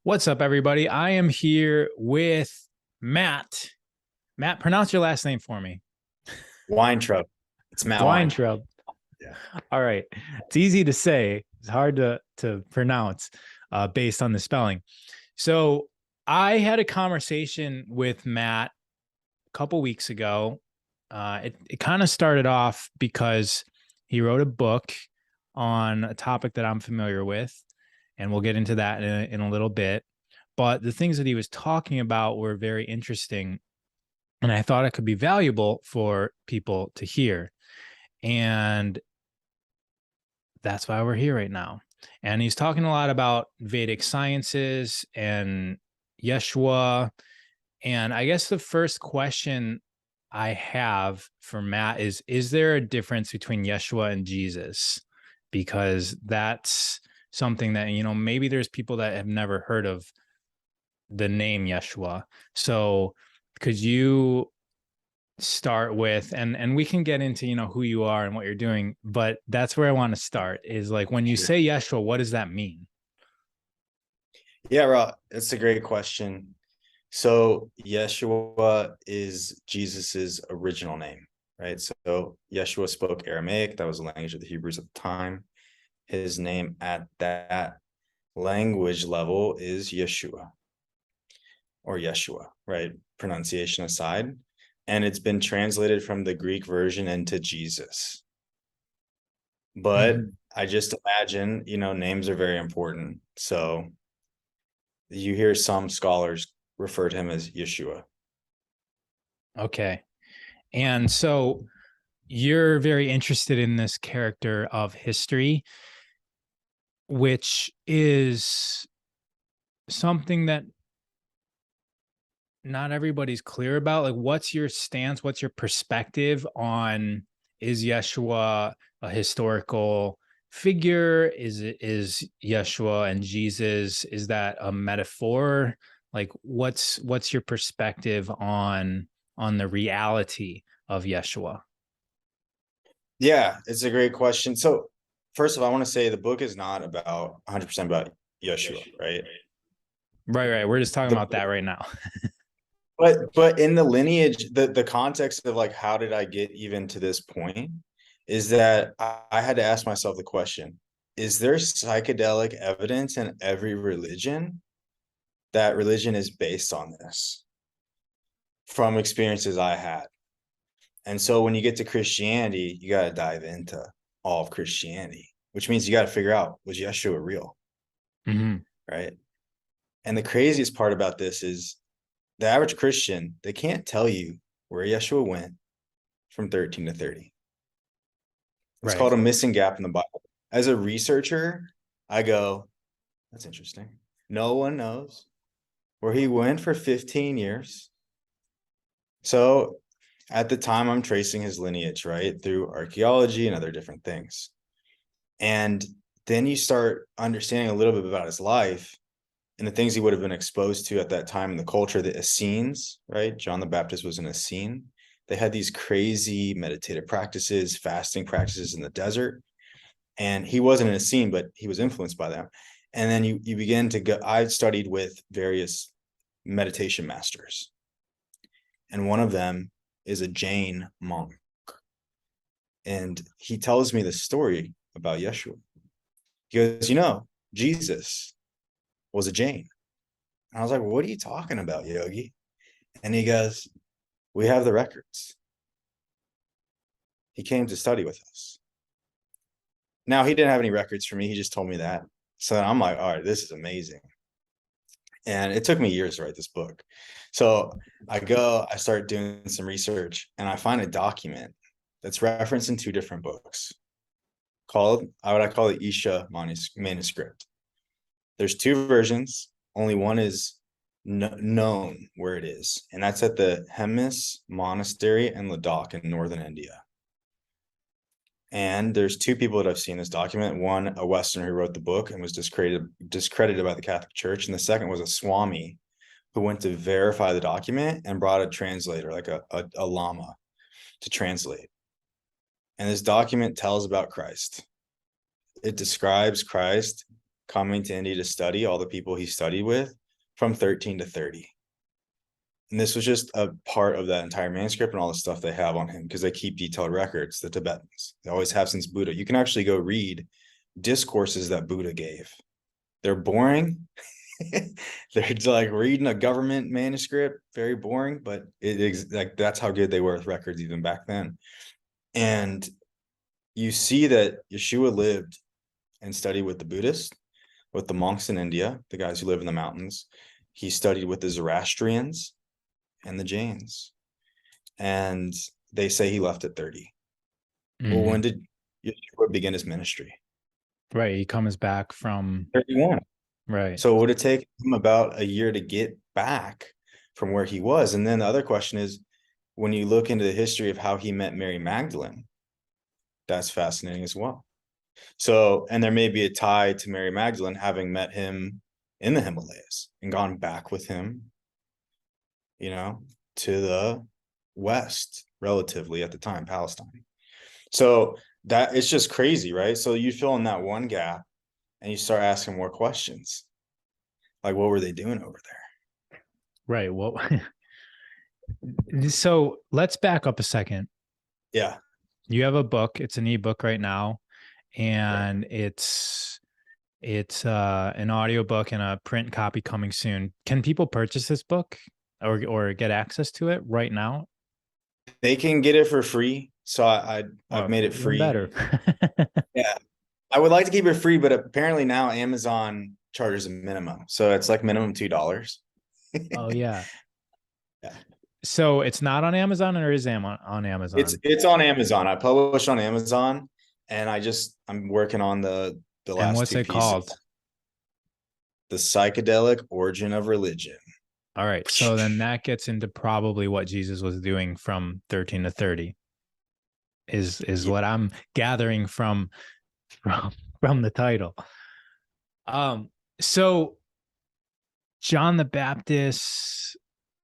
What's up, everybody? I am here with Matt. Matt, pronounce your last name for me. Weintraub. It's Matt Weintraub. Weintraub. Yeah. All right. It's easy to say. It's hard to pronounce based on the spelling. So I had a conversation with Matt a couple weeks ago. It kind of started off because he wrote a book on a topic that I'm familiar with, and we'll get into that in a little bit. But the things that he was talking about were very interesting, and I thought it could be valuable for people to hear. And that's why we're here right now. And he's talking a lot about Vedic sciences and Yeshua. And I guess the first question I have for Matt is there a difference between Yeshua and Jesus? Because that's something that, maybe there's people that have never heard of the name Yeshua. So could you start with, and we can get into, who you are and what you're doing, but that's where I want to start is like when you Sure. say Yeshua, what does that mean? Yeah, Rob, that's a great question. So Yeshua is Jesus's original name, right? So Yeshua spoke Aramaic. That was the language of the Hebrews at the time. His name at that language level is Yeshua or Yeshua, right? Pronunciation aside. And it's been translated from the Greek version into Jesus. But Mhm. I just imagine, names are very important. So you hear some scholars refer to him as Yeshua. Okay. And so you're very interested in this character of history, which is something that not everybody's clear about. Like, what's your stance? What's your perspective on, is Yeshua a historical figure? Is Yeshua and Jesus, is that a metaphor? Like, what's your perspective on the reality of Yeshua? Yeah, it's a great question. So, first of all, I want to say the book is not about 100% about Yeshua, right? Right, right. We're just talking The about that right now. but in the lineage, the context of like how did I get even to this point is that I had to ask myself the question, is there psychedelic evidence in every religion that religion is based on this from experiences I had? And so when you get to Christianity, you got to dive into all of Christianity, which means you got to figure out, was Yeshua real? Mhm. Right. And the craziest part about this is the average Christian, they can't tell you where Yeshua went from 13 to 30. It's Right. called a missing gap in the Bible. As a researcher, I go, that's interesting. No one knows where he went for 15 years. So at the time, I'm tracing his lineage, right, through archaeology and other different things. And then you start understanding a little bit about his life and the things he would have been exposed to at that time in the culture, the Essenes, right? John the Baptist was an Essene. They had these crazy meditative practices, fasting practices in the desert. And he wasn't an Essene, but he was influenced by them. And then you begin to go, I studied with various meditation masters. And one of them is a Jain monk. And he tells me the story about Yeshua. He goes, Jesus was a Jain. And I was like, well, what are you talking about, Yogi? And he goes, we have the records. He came to study with us. Now, he didn't have any records for me. He just told me that. So I'm like, all right, this is amazing. And it took me years to write this book. So I start doing some research, and I find a document that's referenced in two different books called, what I call the Isha manuscript. There's two versions. Only one is known where it is, and that's at the Hemis Monastery in Ladakh in northern India. And there's two people that I've seen this document. One, a Westerner who wrote the book and was discredited by the Catholic Church, and the second was a Swami who went to verify the document and brought a translator, like a lama, to translate. And this document tells about Christ. It describes Christ coming to India to study, all the people he studied with, from 13 to 30. And this was just a part of that entire manuscript and all the stuff they have on him, because they keep detailed records, the Tibetans. They always have since Buddha. You can actually go read discourses that Buddha gave. They're boring. They're like reading a government manuscript, very boring, but it is like that's how good they were with records even back then. And you see that Yeshua lived and studied with the Buddhists, with the monks in India, the guys who live in the mountains. He studied with the Zoroastrians and the Jains. And they say he left at 30. Well, when did Yeshua begin his ministry? Right. He comes back from 31. right. So it would have taken him about a year to get back from where he was. And then the other question is, when you look into the history of how he met Mary Magdalene, that's fascinating as well. So, and there may be a tie to Mary Magdalene having met him in the Himalayas and gone back with him, you know, to the West, relatively at the time, Palestine. So that it's just crazy, right? So you fill in that one gap and you start asking more questions. Like, what were they doing over there? Right. Well, so let's back up a second. Yeah. You have a book. It's an ebook right now, and Right. it's an audiobook and a print copy coming soon. Can people purchase this book or get access to it right now? They can get it for free. So I've Well, made it even free. better. Yeah. I would like to keep it free, but apparently now Amazon charges a minimum. So it's like minimum $2. Oh yeah. Yeah. So it's not on Amazon, or is on Amazon? It's on Amazon. I publish on Amazon, and I'm working on the And last what's two it pieces. called? The Psychedelic Origin of Religion. All right. So then that gets into probably what Jesus was doing from 13 to 30 is Yeah. what I'm gathering from from the title. So John the Baptist,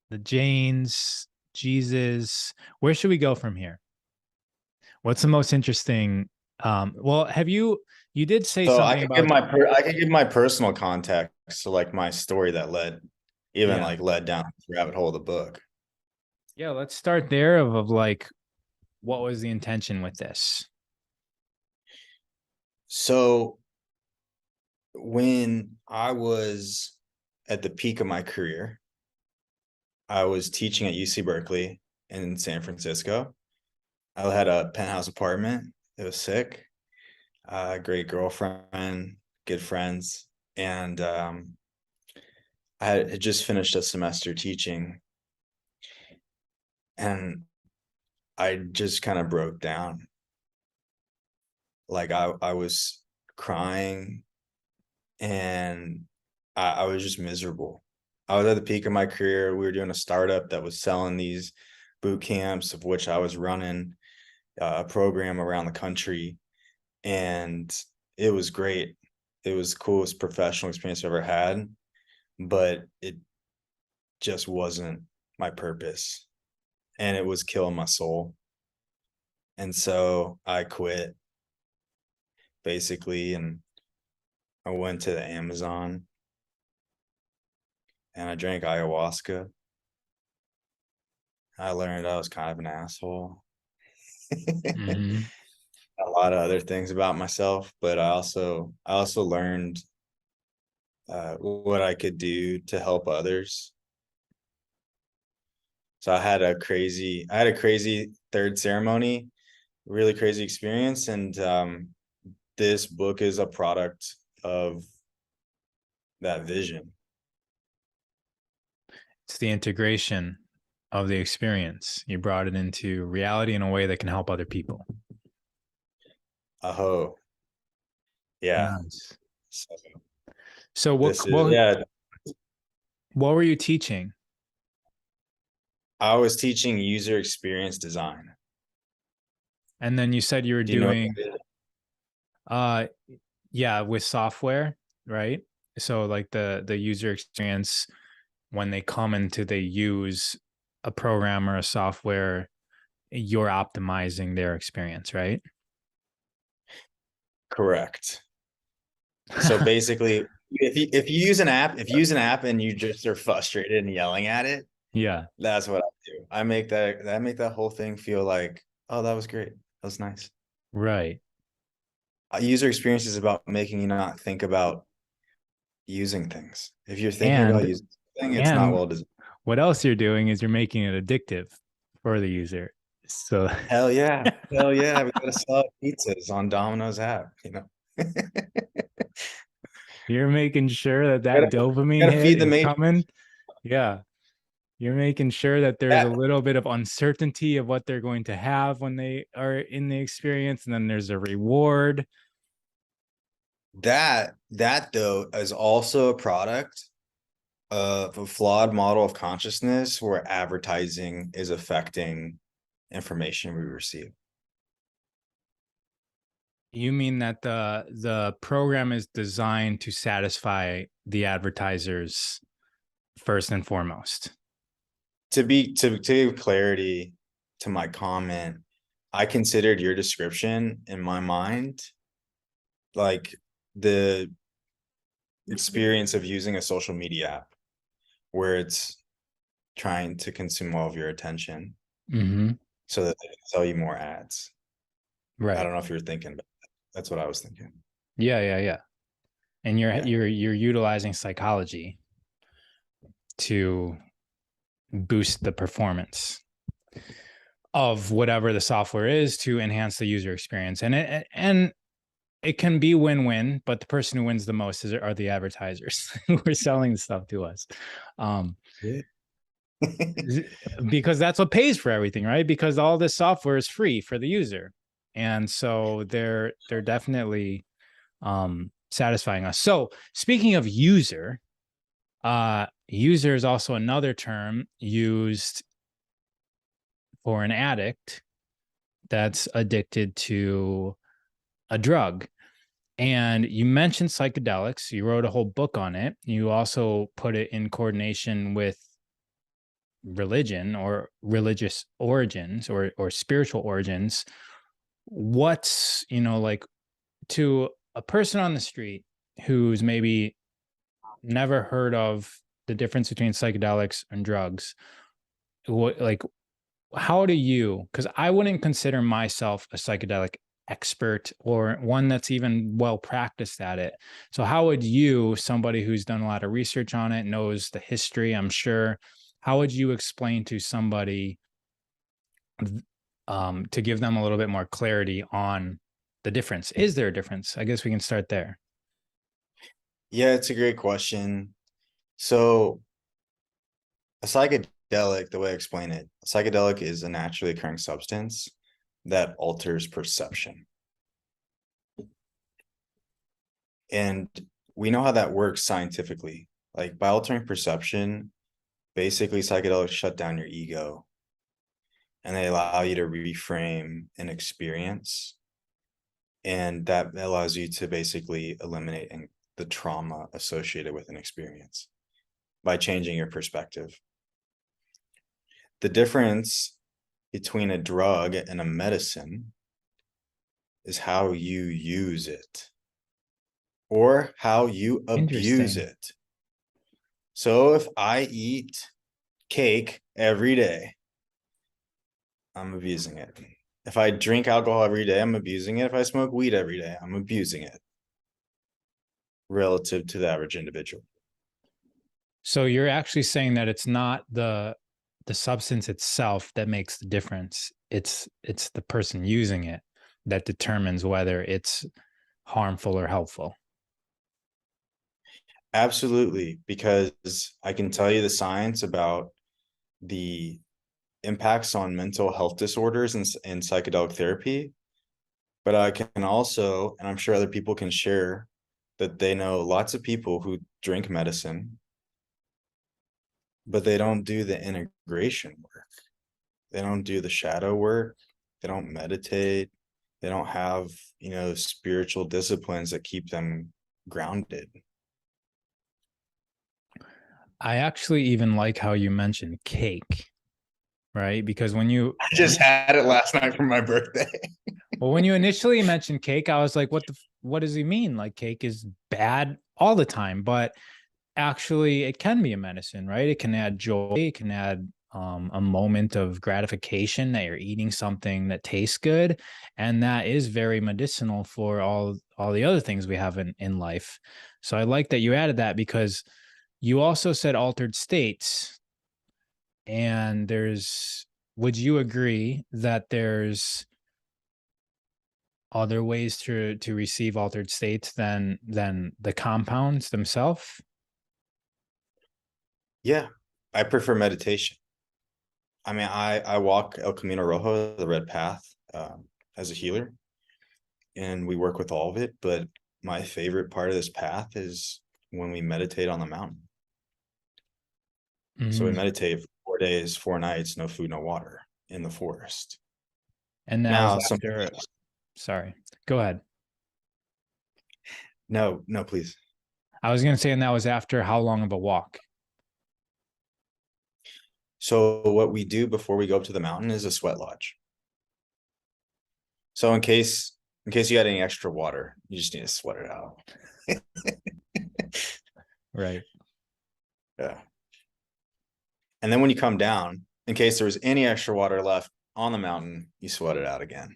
the Jains, Jesus, where should we go from here? What's the most interesting? Well, you did say So something about I could give my personal context to like my story that led yeah. led down the rabbit hole of the book. Yeah, let's start there of like what was the intention with this? So when I was at the peak of my career, I was teaching at UC Berkeley in San Francisco. I had a penthouse apartment. It was sick. Great girlfriend, good friends, and I had just finished a semester teaching, and I just kind of broke down. Like I was crying, and I was just miserable. I was at the peak of my career. We were doing a startup that was selling these boot camps, of which I was running a program around the country, and it was great. It was the coolest professional experience I've ever had, but it just wasn't my purpose, and it was killing my soul. And so I quit basically, and I went to the Amazon and I drank ayahuasca. I learned I was kind of an asshole. Mhm. A lot of other things about myself, but I also learned what I could do to help others. So I had a crazy third ceremony, really crazy experience, and this book is a product of that vision. It's the integration of the experience. You brought it into reality in a way that can help other people. Aho, yeah. Nice. So So this is yeah. what were you teaching? I was teaching user experience design. And then you said you were Do you know what doing that is? uh yeah, with software, right? So like the user experience when they come into they use a program or a software, you're optimizing their experience, right? Correct. So basically, if you use an app and you just are frustrated and yelling at it, Yeah, that's what I do. I make that whole thing feel like, oh, that was great. That was nice. right. User experience is about making you not think about using things. If you're thinking about And using something, it's not and well designed. what else you're doing is you're making it addictive for the user. So Hell yeah. Hell yeah. We gotta sell pizzas on Domino's app, you know. you're making sure that gotta, that dopamine gotta hit feed the is matrix. coming. Yeah. You're making sure that there's a That little bit of uncertainty of what they're going to have when they are in the experience. And then there's a reward. that though is also a product of a flawed model of consciousness where advertising is affecting information we receive. You mean that the program is designed to satisfy the advertisers first and foremost? To give clarity to my comment, I considered your description in my mind like the experience of using a social media app where it's trying to consume all of your attention Mm-hmm. so that they can sell you more ads. I Right. don't know if you're thinking, but that's what I was thinking. Yeah, yeah, yeah. And you're Yeah. you're utilizing psychology to boost the performance of whatever the software is to enhance the user experience. And it can be win-win, but the person who wins the most are the advertisers who are selling the stuff to us. Um, Yeah. because that's what pays for everything, right? Because all this software is free for the user. And so they're definitely satisfying us. So speaking of user, user is also another term used for an addict that's addicted to a drug. And you mentioned psychedelics. You wrote a whole book on it. You also put it in coordination with religion or religious origins or spiritual origins. What's, like to a person on the street who's maybe never heard of the difference between psychedelics and drugs, what like how do you, because I wouldn't consider myself a psychedelic expert or one that's even well practiced at it. So how would you, somebody who's done a lot of research on it, knows the history, I'm sure, how would you explain to somebody to give them a little bit more clarity on the difference? Is there a difference? I guess we can start there. Yeah, it's a great question. So a psychedelic, the way I explain it, a psychedelic is a naturally occurring substance that alters perception. And we know how that works scientifically. Like by altering perception, basically psychedelics shut down your ego and they allow you to reframe an experience. And that allows you to basically eliminate the trauma associated with an experience by changing your perspective. The difference between a drug and a medicine is how you use it or how you abuse Interesting. it. So if I eat cake every day, I'm abusing it. If I drink alcohol every day, I'm abusing it. If I smoke weed every day, I'm abusing it relative to the average individual. So you're actually saying that it's not the substance itself that makes the difference. It's the person using it that determines whether it's harmful or helpful. Absolutely, because I can tell you the science about the impacts on mental health disorders and psychedelic therapy, but I can also, and I'm sure other people can share, that they know lots of people who drink medicine, but they don't do the integration work. They don't do the shadow work. They don't meditate. They don't have, spiritual disciplines that keep them grounded. I actually even like how you mentioned cake, right? Because when you I just had it last night for my birthday. Well, when you initially mentioned cake, I was like, what does he mean? Like cake is bad all the time, but actually it can be a medicine, right? It can add joy, it can add a moment of gratification that you're eating something that tastes good, and that is very medicinal for all the other things we have in life. So I like that you added that because you also said altered states, and would you agree that there's other ways to receive altered states than the compounds themselves? Yeah, I prefer meditation. I mean, I walk El Camino Rojo, the red path, as a healer, and we work with all of it. But my favorite part of this path is when we meditate on the mountain. So we Mhm. meditate for 4 days, 4 nights, no food, no water in the forest. And that was Now, some after, sorry, go ahead. no, no, please. I was gonna say, and that was after how long of a walk? So what we do before we go up to the mountain is a sweat lodge. So in case you had any extra water, you just need to sweat it out. Right. Yeah. And then when you come down, in case there was any extra water left on the mountain, you sweat it out again.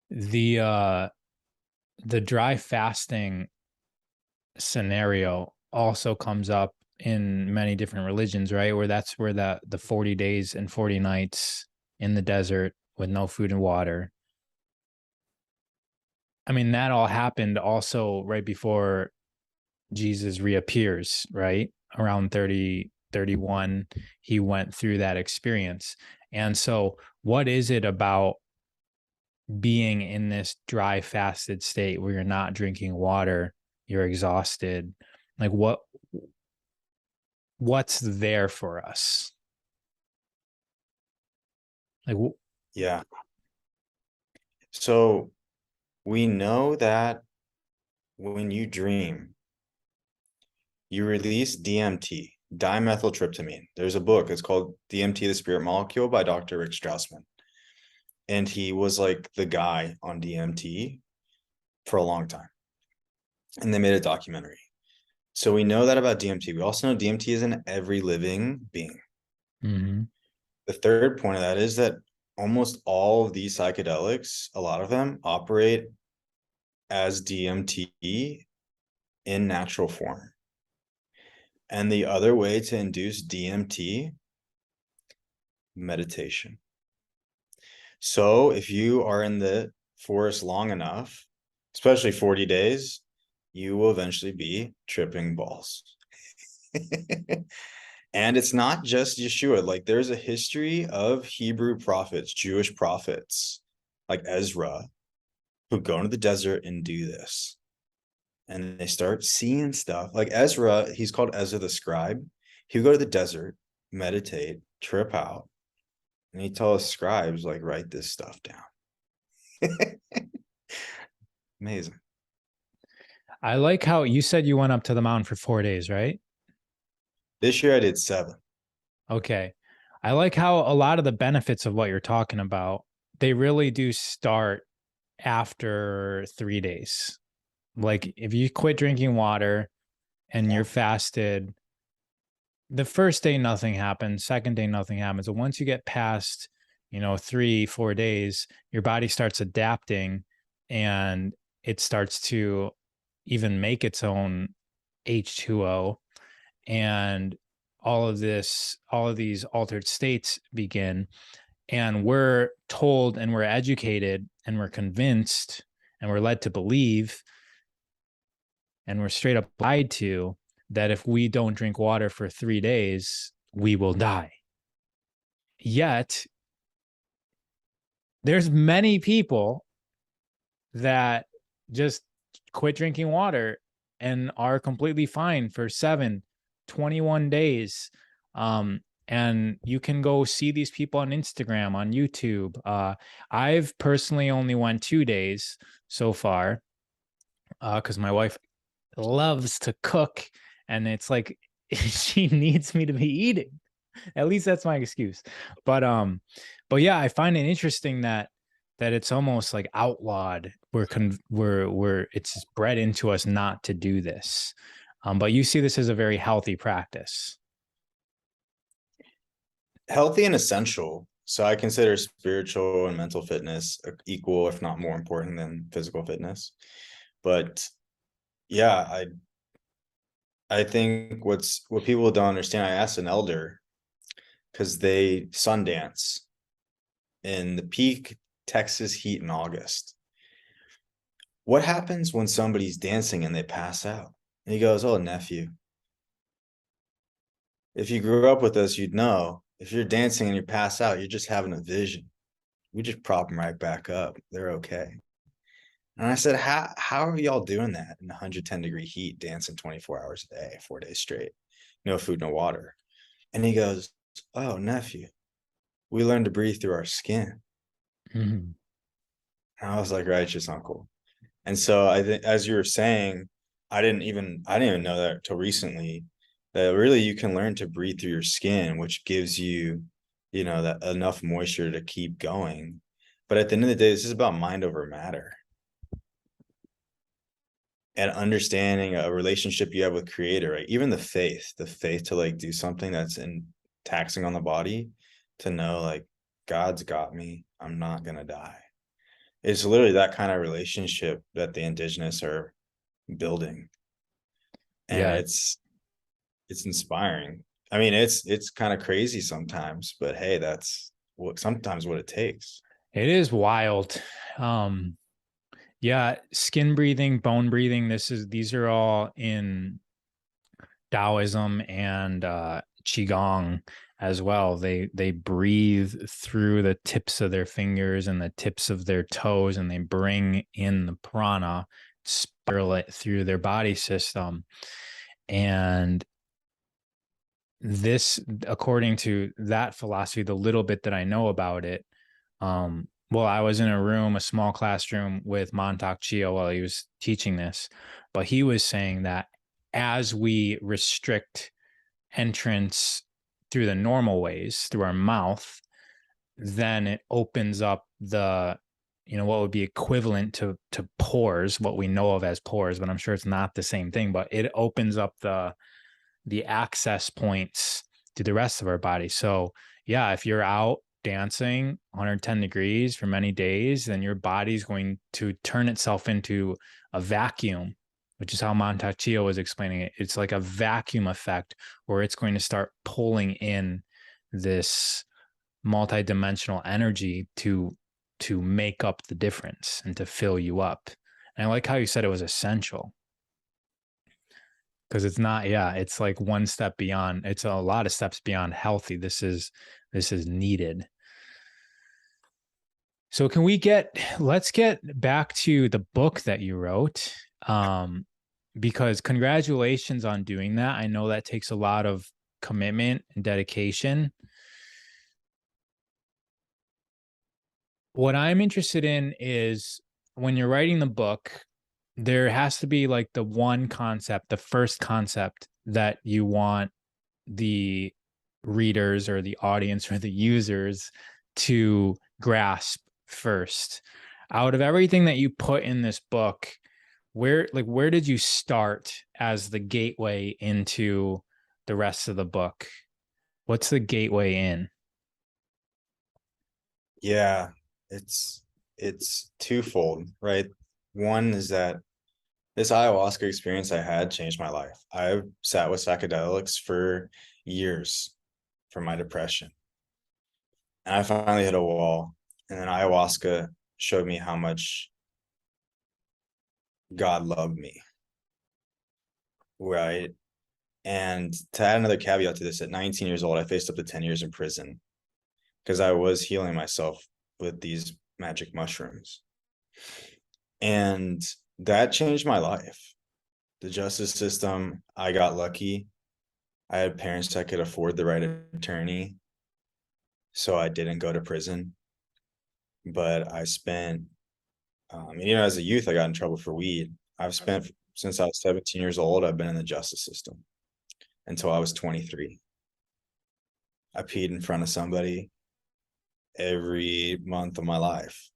The the dry fasting scenario also comes up in many different religions, right? Where that's where the 40 days and 40 nights in the desert with no food and water. I mean, that all happened also right before Jesus reappears, right? Around 30, 31, he went through that experience. And so, what is it about being in this dry, fasted state where you're not drinking water, you're exhausted? Like, what's there for us? Like, Yeah. So we know that when you dream, you release DMT, dimethyltryptamine. There's a book, it's called DMT, the Spirit Molecule by Dr. Rick Strassman. And he was like the guy on DMT for a long time. And they made a documentary. So we know that about DMT. We also know DMT is in every living being. Mhm. The third point of that is that almost all of these psychedelics, a lot of them operate as DMT in natural form. And the other way to induce DMT, meditation. So if you are in the forest long enough, especially 40 days, you will eventually be tripping balls. And it's not just Yeshua. Like there's a history of Hebrew prophets, Jewish prophets, like Ezra, who go into the desert and do this. And they start seeing stuff. Like Ezra, he's called Ezra the scribe. He would go to the desert, meditate, trip out, and he tell his scribes, like, write this stuff down. Amazing. I like how you said you went up to the mountain for 4 days, right? This year I did 7. Okay. I like how a lot of the benefits of what you're talking about, they really do start after 3 days. Like if you quit drinking water and Yeah. you're fasted, the first day nothing happens, second day nothing happens. But once you get past, 3, 4 days, your body starts adapting and it starts to even make its own H2O, and all of these altered states begin, and we're told and we're educated and we're convinced and we're led to believe and we're straight up lied to that if we don't drink water for 3 days, we will die. Yet there's many people that just quit drinking water and are completely fine for 7, 21 days. And you can go see these people on Instagram, on YouTube. I've personally only went 2 days so far because my wife loves to cook, and it's like she needs me to be eating. At least that's my excuse. But but yeah, I find it interesting that that it's almost like outlawed. We're it's bred into us not to do this. But you see this as a very healthy practice. Healthy and essential. So I consider spiritual and mental fitness equal, if not more important than physical fitness. But yeah, I think what people don't understand. I asked an elder because they Sundance in the peak Texas heat in August. What happens when somebody's dancing and they pass out? And he goes, "Oh, nephew, if you grew up with us, you'd know if you're dancing and you pass out, you're just having a vision. We just prop them right back up. They're okay." And I said, how are y'all doing that in 110-degree heat, dancing 24 hours a day, 4 days straight, no food, no water? And he goes, "Oh, nephew, we learned to breathe through our skin." Mhm. And I was like, "Righteous uncle." And so I think, as you were saying, I didn't even know that till recently, that really you can learn to breathe through your skin, which gives you, that enough moisture to keep going. But at the end of the day, this is about mind over matter and understanding a relationship you have with creator, right? Even the faith to like do something that's in taxing on the body, to know like God's got me. I'm not gonna die. It's literally that kind of relationship that the indigenous are building. And Yeah, it's inspiring. I mean, it's kind of crazy sometimes, but hey, that's what it takes. it is wild. Um, yeah, skin breathing, bone breathing. These are all in Taoism and Qigong as well. They breathe through the tips of their fingers and the tips of their toes, and they bring in the prana, spiral it through their body system. And this, according to that philosophy, the little bit that I know about it, well, I was in a room, a small classroom with Montauk Chia while he was teaching this, but he was saying that as we restrict entrance through the normal ways, through our mouth, then it opens up what would be equivalent to pores, what we know of as pores, but I'm sure it's not the same thing, but it opens up the access points to the rest of our body. So yeah, if you're out dancing 110 degrees for many days, then your body's going to turn itself into a vacuum, which is how Montacchio was explaining it. It's like a vacuum effect where it's going to start pulling in this multidimensional energy to make up the difference and to fill you up. And I like how you said it was essential, because it's not, yeah, it's like one step beyond, it's a lot of steps beyond healthy. This is needed. So let's get back to the book that you wrote. Because congratulations on doing that. I know that takes a lot of commitment and dedication. What I'm interested in is, when you're writing the book, there has to be like the one concept, the first concept that you want the readers or the audience or the users to grasp first. Out of everything that you put in this book, where did you start as the gateway into the rest of the book? What's the gateway in? Yeah, it's twofold, right? One is that this ayahuasca experience I had changed my life. I sat with psychedelics for years for my depression. And I finally hit a wall. And then ayahuasca showed me how much God loved me, right? And to add another caveat to this, at 19 years old, I faced up to 10 years in prison because I was healing myself with these magic mushrooms. And that changed my life. The justice system, I got lucky. I had parents that could afford the right attorney, so I didn't go to prison. But I spent, as a youth, I got in trouble for weed. I've spent, since I was 17 years old, I've been in the justice system until I was 23. I peed in front of somebody every month of my life.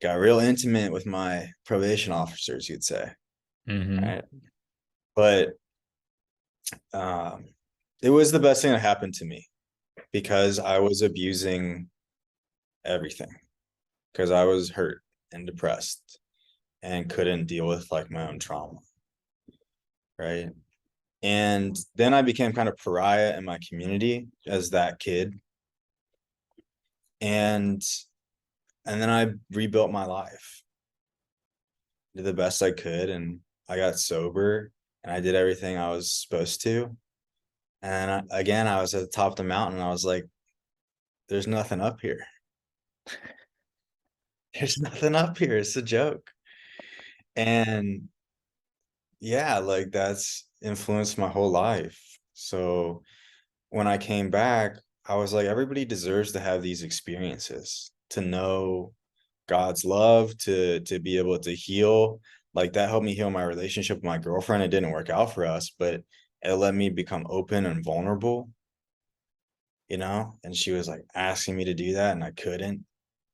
got real intimate with my probation officers, you'd say. Mm-hmm. Right. But um, it was the best thing that happened to me because I was abusing everything because I was hurt and depressed and couldn't deal with like my own trauma. Right. And then I became kind of pariah in my community as that kid. And then I rebuilt my life, did the best I could, and I got sober and I did everything I was supposed to. And again, I was at the top of the mountain. And I was like, there's nothing up here. There's nothing up here. It's a joke. And yeah, like that's influenced my whole life. So when I came back, I was like, everybody deserves to have these experiences, to know God's love, to be able to heal. Like that helped me heal my relationship with my girlfriend. It didn't work out for us, but it let me become open and vulnerable, and she was like asking me to do that and I couldn't,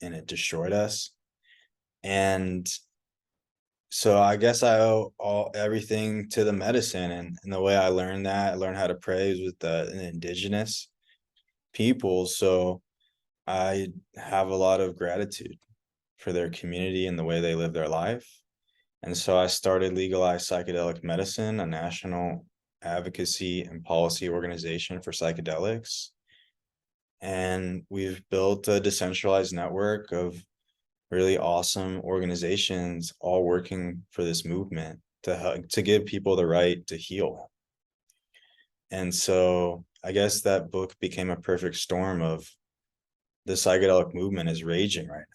and it destroyed us. And so I guess I owe everything to the medicine, and the way I learned that, I learned how to pray is with the indigenous people. So I have a lot of gratitude for their community and the way they live their life. And so I started Legalized Psychedelic Medicine, a national advocacy and policy organization for psychedelics. And we've built a decentralized network of really awesome organizations all working for this movement to give people the right to heal. And so I guess that book became a perfect storm of the psychedelic movement is raging right now.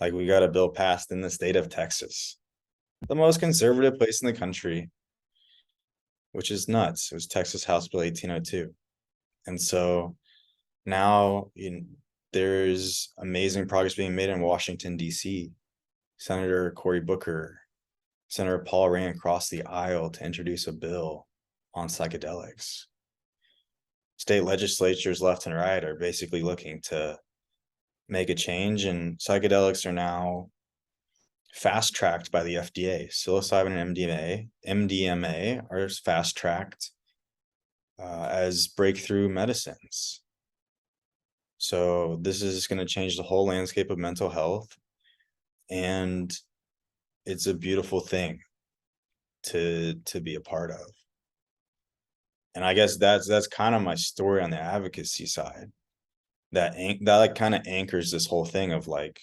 Like we got a bill passed in the state of Texas, the most conservative place in the country, which is nuts. It was Texas House Bill 1802. And so now there's amazing progress being made in Washington, D.C. Senator Cory Booker, Senator Paul Rand crossed the aisle to introduce a bill on psychedelics. State legislatures left and right are basically looking to make a change, and psychedelics are now fast tracked by the FDA. Psilocybin and MDMA are fast tracked as breakthrough medicines. So this is going to change the whole landscape of mental health, and it's a beautiful thing to be a part of. And I guess that's kind of my story on the advocacy side. That like kind of anchors this whole thing of like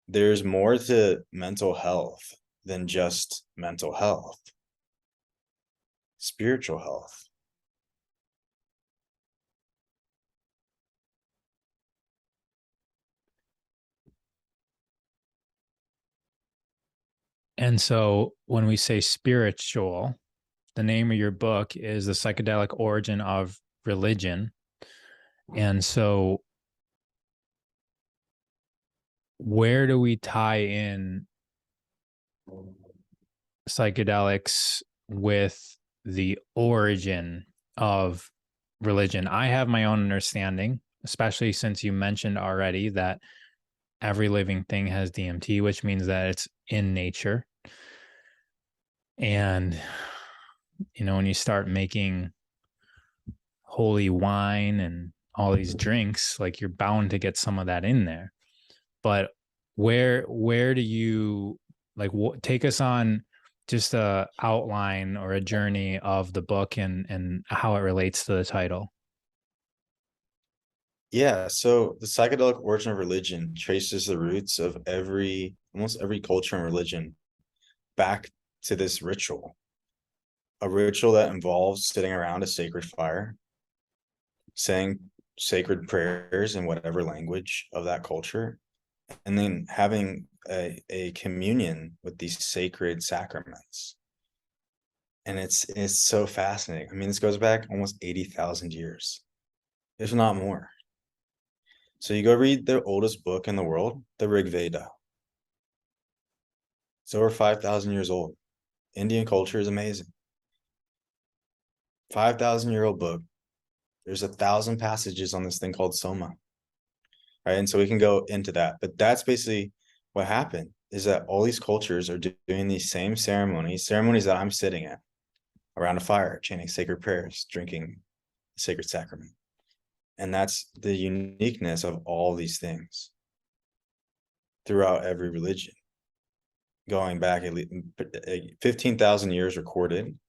there's more to mental health than just mental health, spiritual health. And so when we say spiritual, the name of your book is The Psychedelic Origin of Religion. And so where do we tie in psychedelics with the origin of religion? I have my own understanding, especially since you mentioned already that every living thing has DMT, which means that it's in nature. And, when you start making holy wine and all these drinks, like you're bound to get some of that in there. But where do you like take us on just a outline or a journey of the book and how it relates to the title? Yeah, so the psychedelic origin of religion traces the roots of almost every culture and religion back to this ritual, a ritual that involves sitting around a sacred fire, saying sacred prayers in whatever language of that culture, and then having a communion with these sacred sacraments. And it's so fascinating. I mean, this goes back almost 80,000 years, if not more. So you go read the oldest book in the world, the Rig Veda. It's over 5,000 years old. Indian culture is amazing. 5,000-year-old book. There's 1,000 passages on this thing called Soma. right? And so we can go into that, but that's basically what happened, is that all these cultures are doing these same ceremonies that I'm sitting at around a fire, chanting sacred prayers, drinking the sacred sacrament. And that's the uniqueness of all these things throughout every religion, going back at least 15,000 years recorded,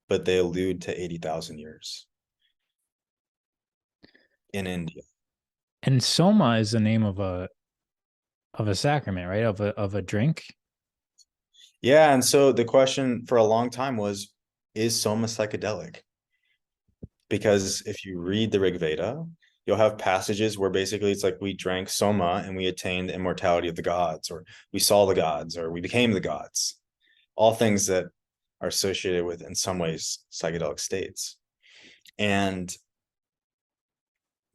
but they allude to 80,000 years in India. And soma is the name of a sacrament, right? Of a drink. Yeah, and so the question for a long time was, is soma psychedelic? Because if you read the Rig Veda, you'll have passages where basically it's like we drank soma and we attained the immortality of the gods, or we saw the gods, or we became the gods. All things that are associated with, in some ways, psychedelic states. And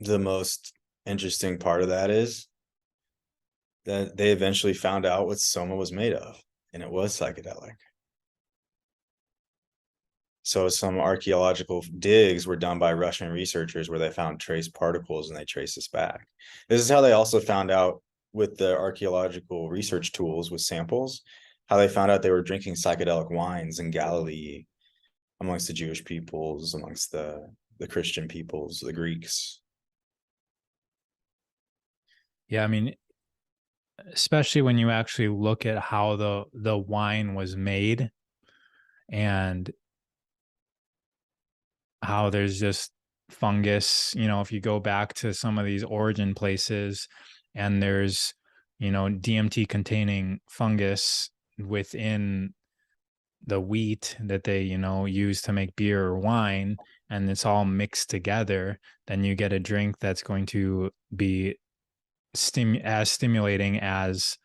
the most interesting part of that is that they eventually found out what soma was made of, and it was psychedelic. So some archaeological digs were done by Russian researchers where they found trace particles, and they traced this back. This is how they also found out, with the archaeological research tools with samples, how they found out they were drinking psychedelic wines in Galilee, amongst the Jewish peoples, amongst the Christian peoples, the Greeks. Yeah, I mean, especially when you actually look at how the wine was made and how there's just fungus, if you go back to some of these origin places and there's, DMT containing fungus within the wheat that they, use to make beer or wine, and it's all mixed together, then you get a drink that's going to be as stimulating as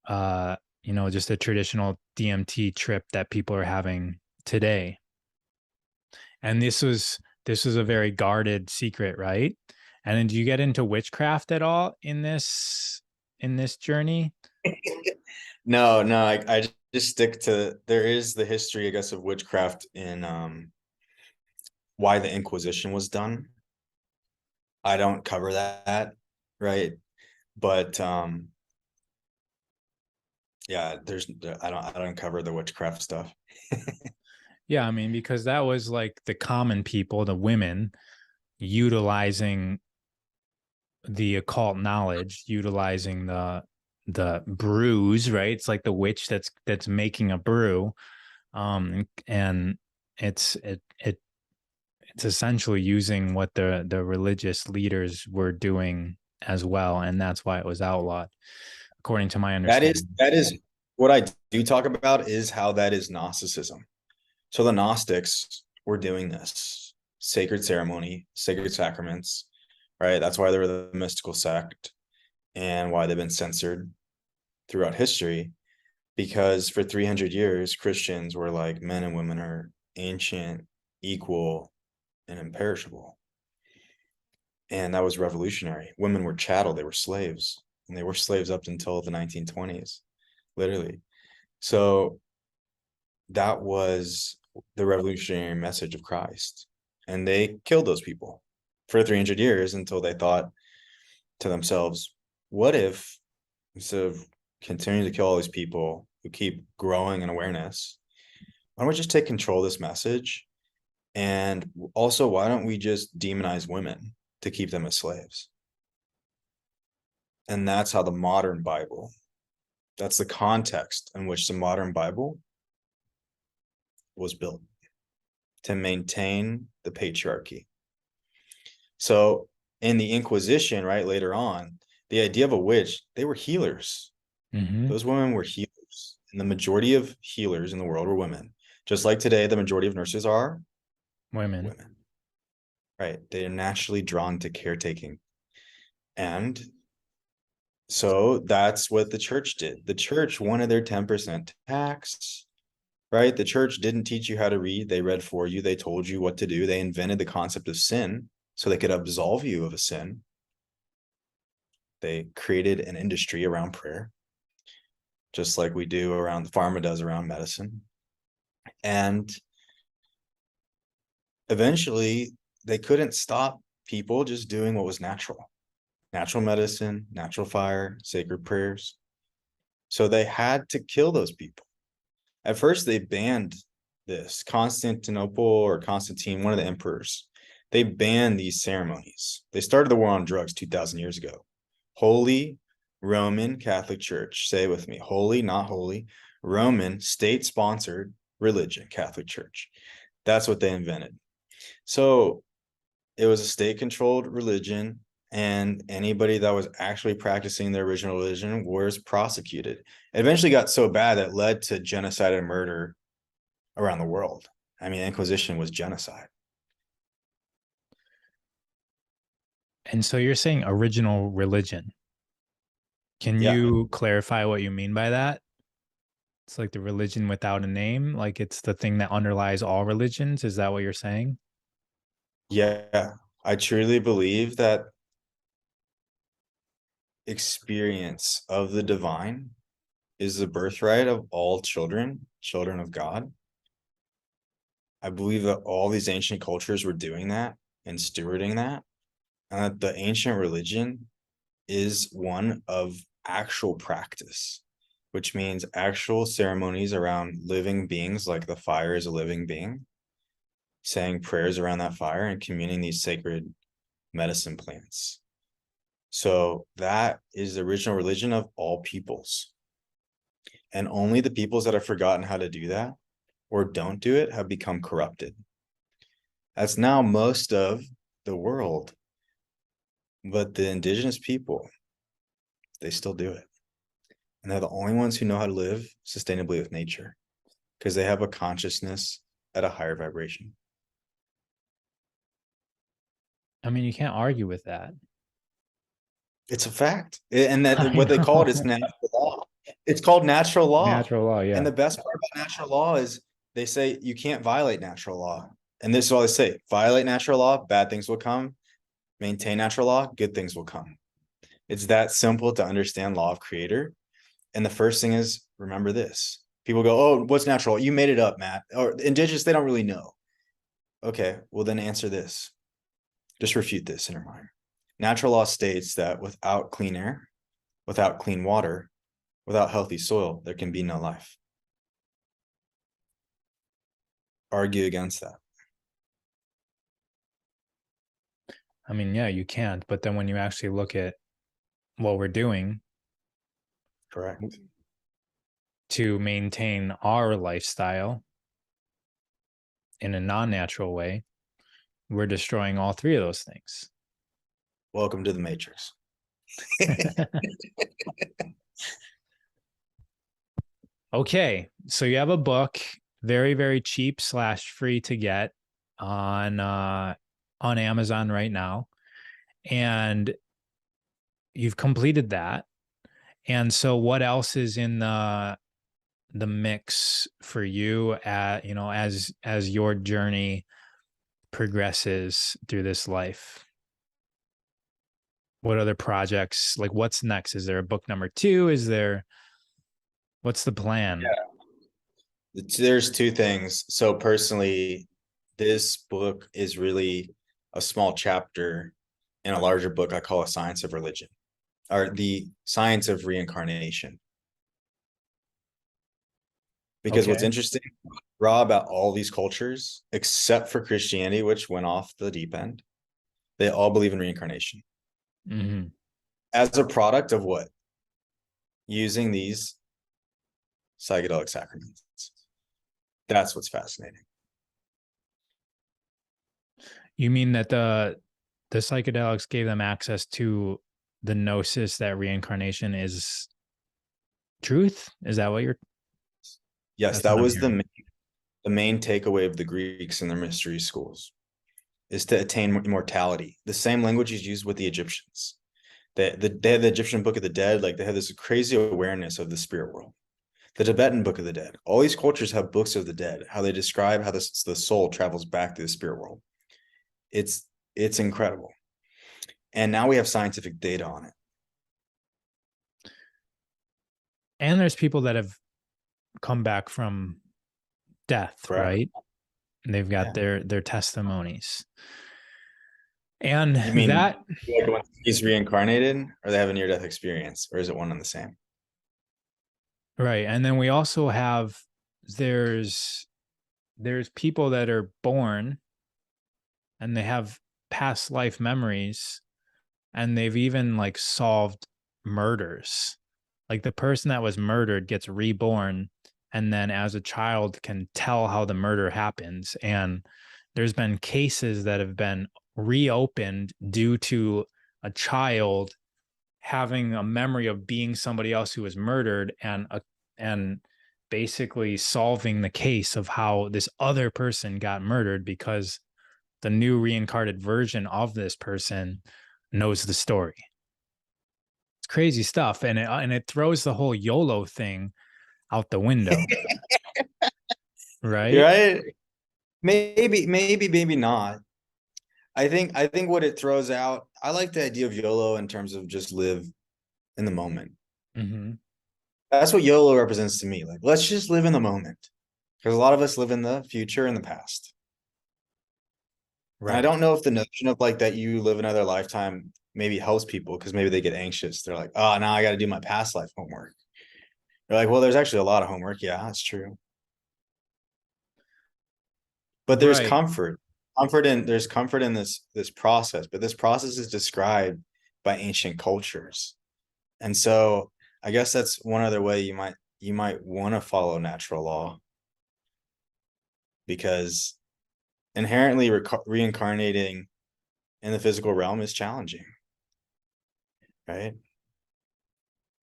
just a traditional DMT trip that people are having today. And this was a very guarded secret, right? And then do you get into witchcraft at all in this journey? No, no, I just stick to, there is the history, I guess, of witchcraft in why the Inquisition was done. I don't cover that, right? But yeah, I don't cover the witchcraft stuff. Yeah, I mean, because that was like the common people, the women, utilizing the occult knowledge, utilizing the brews, right? It's like the witch that's making a brew. And it's essentially using what the religious leaders were doing as well, and that's why it was outlawed, according to my That is understanding. that is what I do talk about, is how that is Gnosticism. So the Gnostics were doing this sacred ceremony, sacred sacraments, right? That's why they were the mystical sect, and why they've been censored throughout history. Because for 300 years, Christians were like, men and women are ancient, equal, and imperishable. And that was revolutionary. Women were chattel, they were slaves, and they were slaves up until the 1920s, literally. So that was the revolutionary message of Christ. And they killed those people for 300 years, until they thought to themselves, what if, instead of continuing to kill all these people who keep growing in awareness, why don't we just take control of this message? And also, why don't we just demonize women to keep them as slaves? And that's how the modern Bible, that's the context in which the modern Bible was built, to maintain the patriarchy. So in the Inquisition, right, later on, the idea of a witch, they were healers. Hmm. Those women were healers. And the majority of healers in the world were women. Just like today, the majority of nurses are Women. women, right? They are naturally drawn to caretaking. And so that's what the church did. The church wanted their 10% tax, right? The church didn't teach you how to read. They read for you. They told you what to do. They invented the concept of sin so they could absolve you of a sin. They created an industry around prayer, just like we do around, the pharma does around medicine. And eventually they couldn't stop people just doing what was natural. natural medicine, natural fire, sacred prayers. So they had to kill those people. At first, they banned this. Constantinople or Constantine, one of the emperors, they banned these ceremonies. They started the war on drugs 2,000 years ago. Holy Roman Catholic Church, say it with me, holy, not holy, Roman state-sponsored religion, Catholic Church. That's what they invented. So it was a state-controlled religion, and anybody that was actually practicing their original religion was prosecuted. It eventually got so bad that it led to genocide and murder around the world. I mean, Inquisition was genocide. And so you're saying original religion. Can Yeah. you clarify what you mean by that? It's like the religion without a name, like it's the thing that underlies all religions. Is that what you're saying? Yeah. I truly believe that experience of the divine is the birthright of all children, children of God. I believe that all these ancient cultures were doing that and stewarding that, and that the ancient religion is one of actual practice, which means actual ceremonies around living beings, like the fire is a living being, saying prayers around that fire and communing these sacred medicine plants. So that is the original religion of all peoples. And only the peoples that have forgotten how to do that or don't do it have become corrupted. That's now most of the world. But the indigenous people, they still do it. And they're the only ones who know how to live sustainably with nature because they have a consciousness at a higher vibration. I mean, you can't argue with that. It's a fact. And that I what they call it is know. natural law. It's called natural law. Natural law, And yeah. the best part about natural law is they say you can't violate natural law. And this is all they say: violate natural law, bad things will come. Maintain natural law, good things will come. It's that simple to understand law of creator. And the first thing is, remember this. People go, oh, what's natural? You made it up, Matt. Or indigenous, they don't really know. Okay, well then answer this. Just refute this in your mind. Natural law states that without clean air, without clean water, without healthy soil, there can be no life. Argue against that. I mean, yeah, you can't. But then when you actually look at what we're doing Correct. to maintain our lifestyle in a non-natural way, we're destroying all three of those things. Welcome to the Matrix. Okay, so you have a book, very, very cheap slash free to get on Amazon right now. And you've completed that. And so what else is in the mix for you at, you know, as your journey progresses through this life? What other projects, like what's next? Is there a book number 2? Is there, what's the plan? There's two things. So personally, this book is really a small chapter in a larger book I call A Science of Religion, or The Science of Reincarnation. Because what's Okay. interesting, Raw, about all these cultures, except for Christianity, which went off the deep end, they all believe in reincarnation. Mm-hmm. As a product of what? Using these psychedelic sacraments. That's what's fascinating. You mean that the psychedelics gave them access to the gnosis that reincarnation is truth? Is that what you're? Yes, That's what that I'm was hearing. the main takeaway of the Greeks in their mystery schools, is to attain immortality. The same language is used with the Egyptians. They had the Egyptian Book of the Dead, like they had this crazy awareness of the spirit world. The Tibetan Book of the Dead. All these cultures have books of the dead, how they describe how the soul travels back to the spirit world. It's it's incredible. And now we have scientific data on it. And there's people that have come back from death, Correct. right? And they've got Yeah. their testimonies. And You mean that, like when he's reincarnated, or they have a near-death experience, or is it one and the same? right. And then we also have, there's there's people that are born and they have past life memories, and they've even like solved murders. Like the person that was murdered gets reborn, and then as a child can tell how the murder happens. And there's been cases that have been reopened due to a child having a memory of being somebody else who was murdered, and basically solving the case of how this other person got murdered because the new reincarnated version of this person knows the story. It's crazy stuff, and it throws the whole YOLO thing out the window, You're right? right. Maybe not. I think what it throws out, I like the idea of YOLO in terms of just live in the moment. Hmm. That's what YOLO represents to me. Like, let's just live in the moment. Because a lot of us live in the future and the past. And I Right. don't know if the notion of like that you live another lifetime maybe helps people because maybe they get anxious. They're like, oh, now I got to do my past life homework. They're like, well, there's actually a lot of homework. Yeah, that's true. But there's Right. comfort. There's comfort in this process, but this process is described by ancient cultures. And so I guess that's one other way you might want to follow natural law, because inherently reincarnating in the physical realm is challenging, right?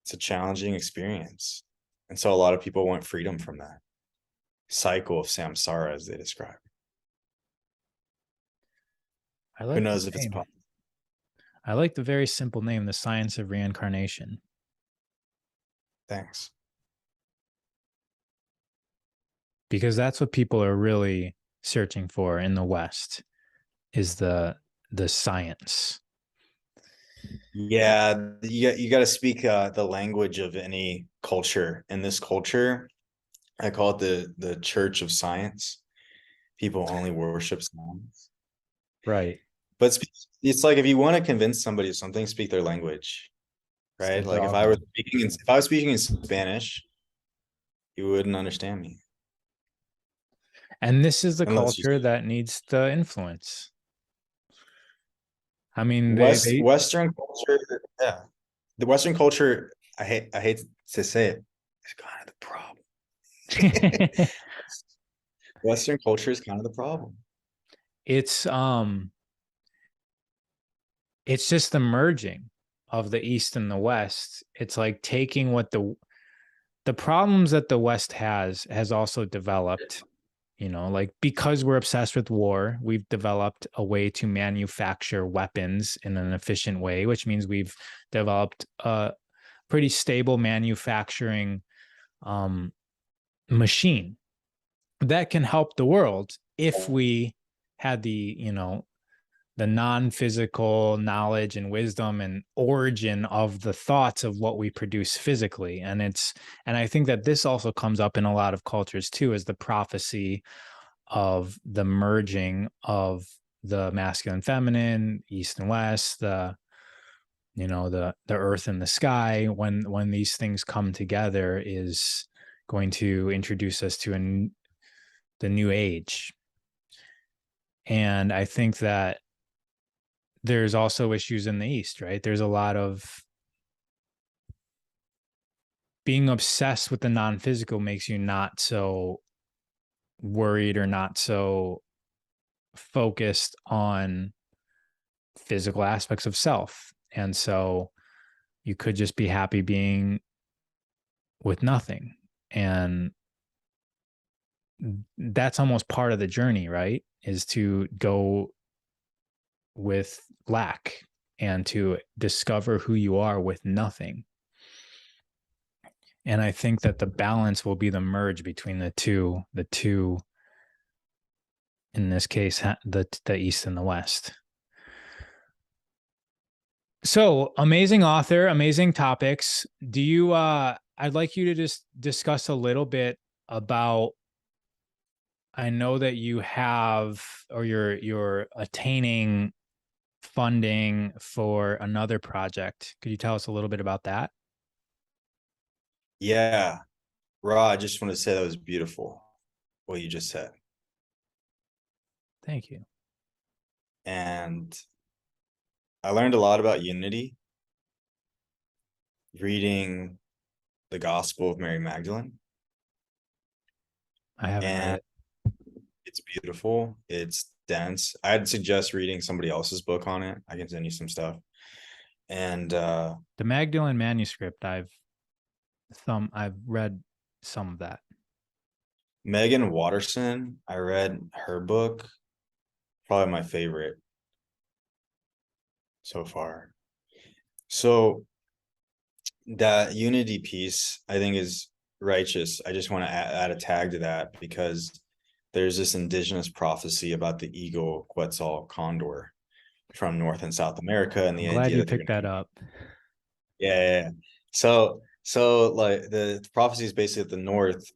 It's a challenging experience. And so a lot of people want freedom from that cycle of samsara, as they describe. I Who like the knows if it's name. possible? I like the very simple name, the science of reincarnation, Thanks. because that's what people are really searching for in the West, is the science. Yeah, you got to speak the language of any culture. In this culture, I call it the Church of Science. People only worship science. Right. But it's like if you want to convince somebody of something, speak their language, It's the right? Like dogma. if I was speaking in Spanish, you wouldn't understand me And this is the unless you culture that needs the influence. I mean, they Western culture. Yeah, the Western culture. I hate to say it. Is kind of the problem. Western culture is kind of the problem. it's it's just the merging of the East and the West. It's like taking what the problems that the West has also developed, like because we're obsessed with war, we've developed a way to manufacture weapons in an efficient way, which means we've developed a pretty stable manufacturing um, machine that can help the world if we had the non-physical knowledge and wisdom and origin of the thoughts of what we produce physically. And I think that this also comes up in a lot of cultures too, as the prophecy of the merging of the masculine, feminine, east and west, the earth and the sky. When these things come together, is going to introduce us to the new age. And I think that there's also issues in the East, right? There's a lot of being obsessed with the non-physical makes you not so worried or not so focused on physical aspects of self. And so you could just be happy being with nothing. And that's almost part of the journey, right? Is to go with lack and to discover who you are with nothing. And I think that the balance will be the merge between the two in this case, the East and the West. So amazing author, amazing topics. Do you I'd like you to just discuss a little bit about, I know that you have, or you're attaining funding for another project. Could you tell us a little bit about that? Yeah. Ra, I just want to say that was beautiful, what you just said. Thank you. And I learned a lot about unity reading the Gospel of Mary Magdalene. I haven't read And it. it's beautiful. It's dense. I'd suggest reading somebody else's book on it. I can send you some stuff. And The Magdalene manuscript, I've read some of that. Megan Watterson, I read her book, probably my favorite so far. So that unity piece, I think, is righteous. I just want to add a tag to that because there's this indigenous prophecy about the eagle, Quetzal, condor from North and South America, and I'm the glad idea you that they're picked going to that come. up. Yeah. So like the prophecy is basically that the North,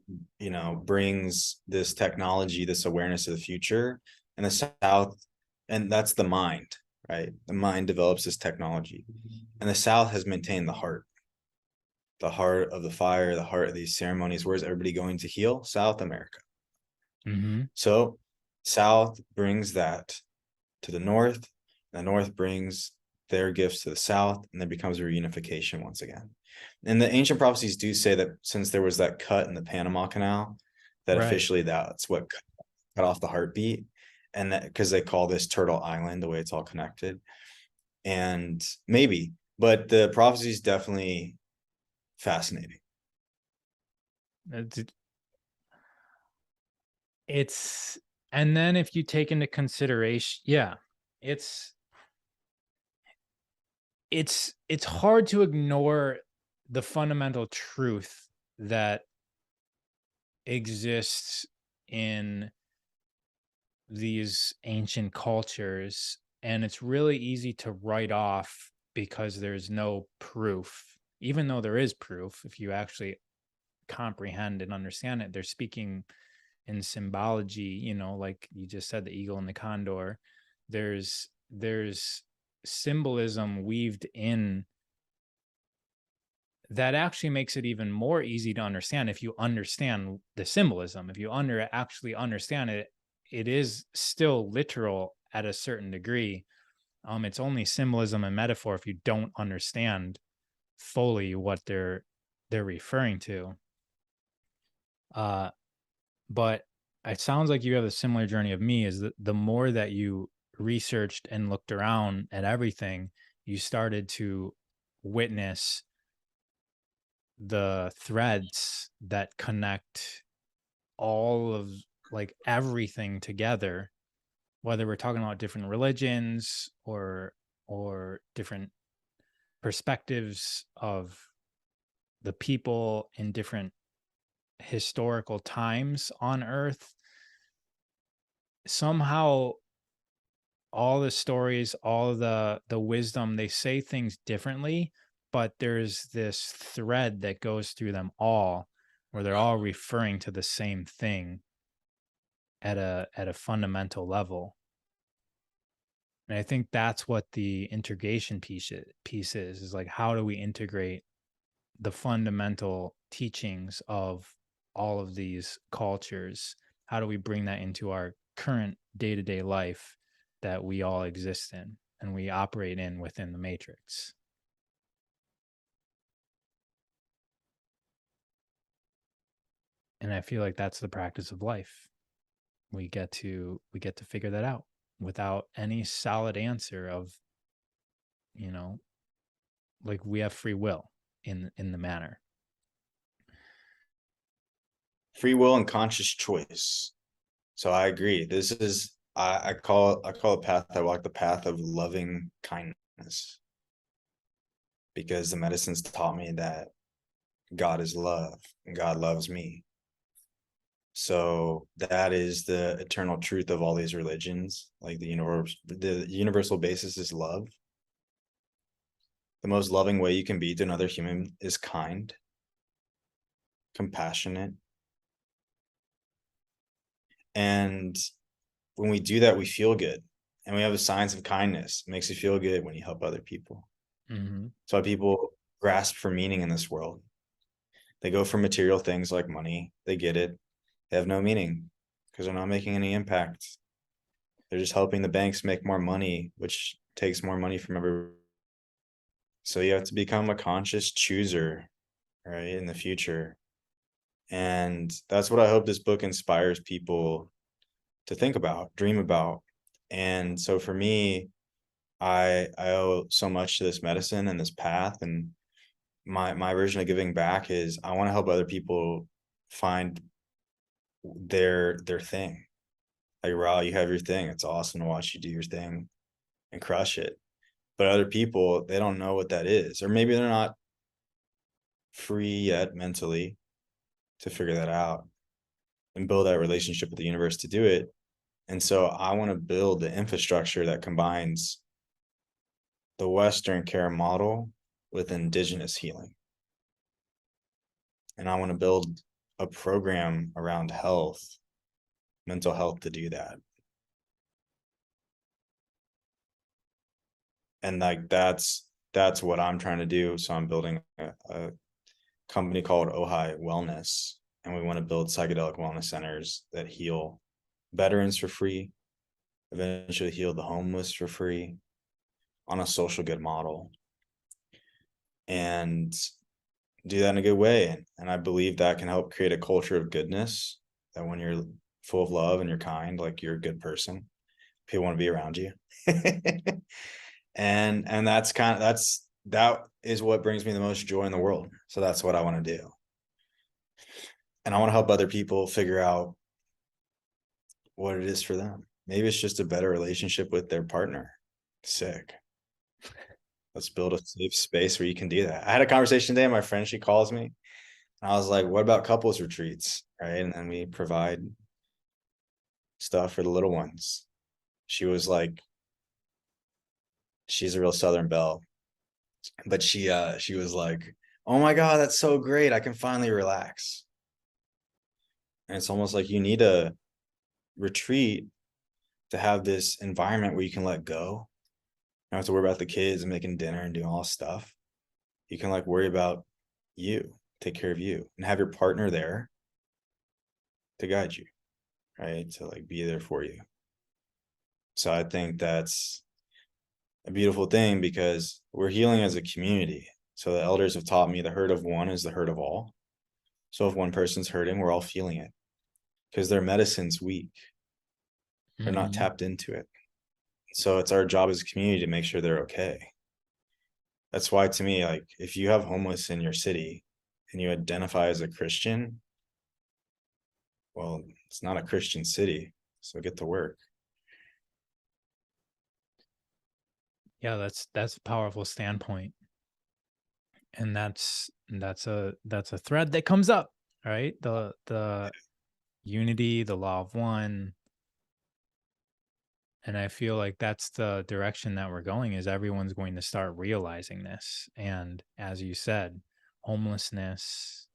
brings this technology, this awareness of the future, and the South, and that's the mind, right? The mind develops this technology, and the South has maintained the heart of the fire, the heart of these ceremonies. Where's everybody going to heal? South America. Mm-hmm. So South brings that to the North, and the North brings their gifts to the South, and there becomes a reunification once again. And the ancient prophecies do say that since there was that cut in the Panama Canal, that Right. officially that's what cut off the heartbeat. And that because they call this Turtle Island, the way it's all connected. And maybe, but the prophecy is definitely fascinating. It's, it's and then if you take into consideration, yeah, it's it's hard to ignore the fundamental truth that exists in these ancient cultures, and it's really easy to write off because there's no proof, even though there is proof. If you actually comprehend and understand it, they're speaking in symbology, like you just said, the eagle and the condor. There's symbolism weaved in that actually makes it even more easy to understand if you understand the symbolism. If you actually understand it, it is still literal at a certain degree. It's only symbolism and metaphor if you don't understand fully what they're referring to. But it sounds like you have a similar journey of me, is that the more that you researched and looked around at everything, you started to witness the threads that connect all of, like, everything together, whether we're talking about different religions or different perspectives of the people in different historical times on earth. Somehow all the stories, all the wisdom, they say things differently, but there's this thread that goes through them all, where they're all referring to the same thing at a fundamental level. And I think that's what the integration piece is like, how do we integrate the fundamental teachings of all of these cultures? How do we bring that into our current day-to-day life that we all exist in and we operate in within the matrix? And I feel like that's the practice of life. We get to figure that out without any solid answer of, you know, like, we have free will in the manner. Free will and conscious choice. So I agree. This is I call the path I walk the path of loving kindness because the medicine's taught me that God is love and God loves me. So that is the eternal truth of all these religions. Like the universal basis is love. The most loving way you can be to another human is kind, compassionate. And when we do that, we feel good. And we have the science of kindness. It makes you feel good when you help other people. Mm-hmm. That's why people grasp for meaning in this world. They go for material things like money. They get it. They have no meaning because they're not making any impact. They're just helping the banks make more money, which takes more money from everybody. So you have to become a conscious chooser, right, in the future. And that's what I hope this book inspires people to think about, dream about. And so for me, I owe so much to this medicine and this path. And my version of giving back is I want to help other people find their thing. Like, Raw, you have your thing. It's awesome to watch you do your thing and crush it. But other people, they don't know what that is. Or maybe they're not free yet mentally to figure that out and build that relationship with the universe to do it. And so I want to build the infrastructure that combines the Western care model with indigenous healing. And I want to build a program around health, mental health, to do that. And like that's what I'm trying to do. So I'm building a company called Ojai Wellness, and we want to build psychedelic wellness centers that heal veterans for free, eventually heal the homeless for free on a social good model, and do that in a good way. And I believe that can help create a culture of goodness, that when you're full of love and you're kind, like you're a good person, people want to be around you. And that is what brings me the most joy in the world. So that's what I want to do. And I want to help other people figure out what it is for them. Maybe it's just a better relationship with their partner. Sick. Let's build a safe space where you can do that. I had a conversation today. My friend, she calls me, and I was like, what about couples retreats? Right. And then we provide stuff for the little ones. She was like, she's a real Southern belle, but she was like, oh my God, that's so great. I can finally relax. And it's almost like you need a retreat to have this environment where you can let go. You don't have to worry about the kids and making dinner and doing all this stuff. You can like worry about you, take care of you, and have your partner there to guide you, right? To like be there for you. So I think that's a beautiful thing because we're healing as a community. So the elders have taught me the hurt of one is the hurt of all. So if one person's hurting, we're all feeling it because their medicine's weak. They're not Mm-hmm. tapped into it. So it's our job as a community to make sure they're okay. That's why, to me, like if you have homeless in your city and you identify as a Christian, well, it's not a Christian city. So get to work. Yeah, that's a powerful standpoint. And that's a thread that comes up, right? The unity, the law of one. And I feel like that's the direction that we're going is everyone's going to start realizing this. And as you said, homelessness,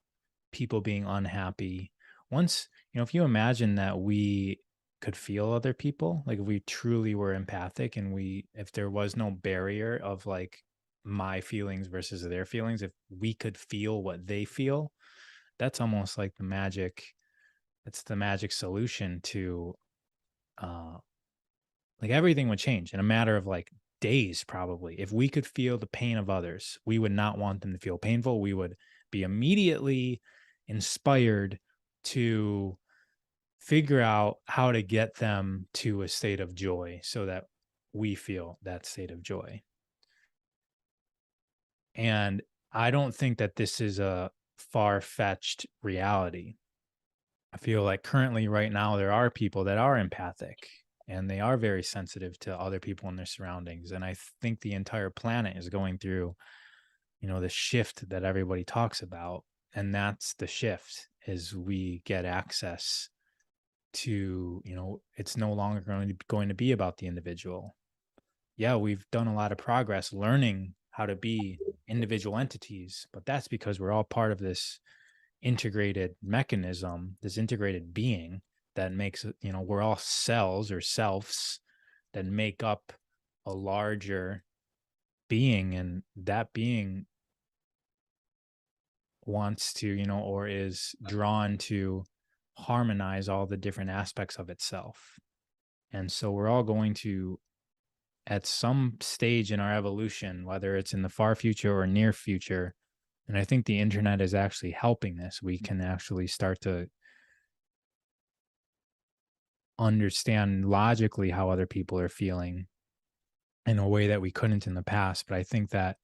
people being unhappy. Once, if you imagine that we could feel other people, like if we truly were empathic and if there was no barrier of like my feelings versus their feelings, if we could feel what they feel, that's almost like it's the magic solution to, uh, like everything would change in a matter of like days, probably. If we could feel the pain of others, we would not want them to feel painful. We would be immediately inspired to figure out how to get them to a state of joy so that we feel that state of joy. And I don't think that this is a far fetched reality. I feel like currently, right now, there are people that are empathic and they are very sensitive to other people in their surroundings. And I think the entire planet is going through, the shift that everybody talks about. And that's the shift is we get access to, it's no longer going to be about the individual. Yeah, we've done a lot of progress learning how to be individual entities, but that's because we're all part of this integrated mechanism, this integrated being that makes it, we're all cells or selves that make up a larger being, and that being wants to, or is drawn to harmonize all the different aspects of itself. And so we're all going to, at some stage in our evolution, whether it's in the far future or near future, and I think the internet is actually helping this, we can actually start to understand logically how other people are feeling in a way that we couldn't in the past. But I think that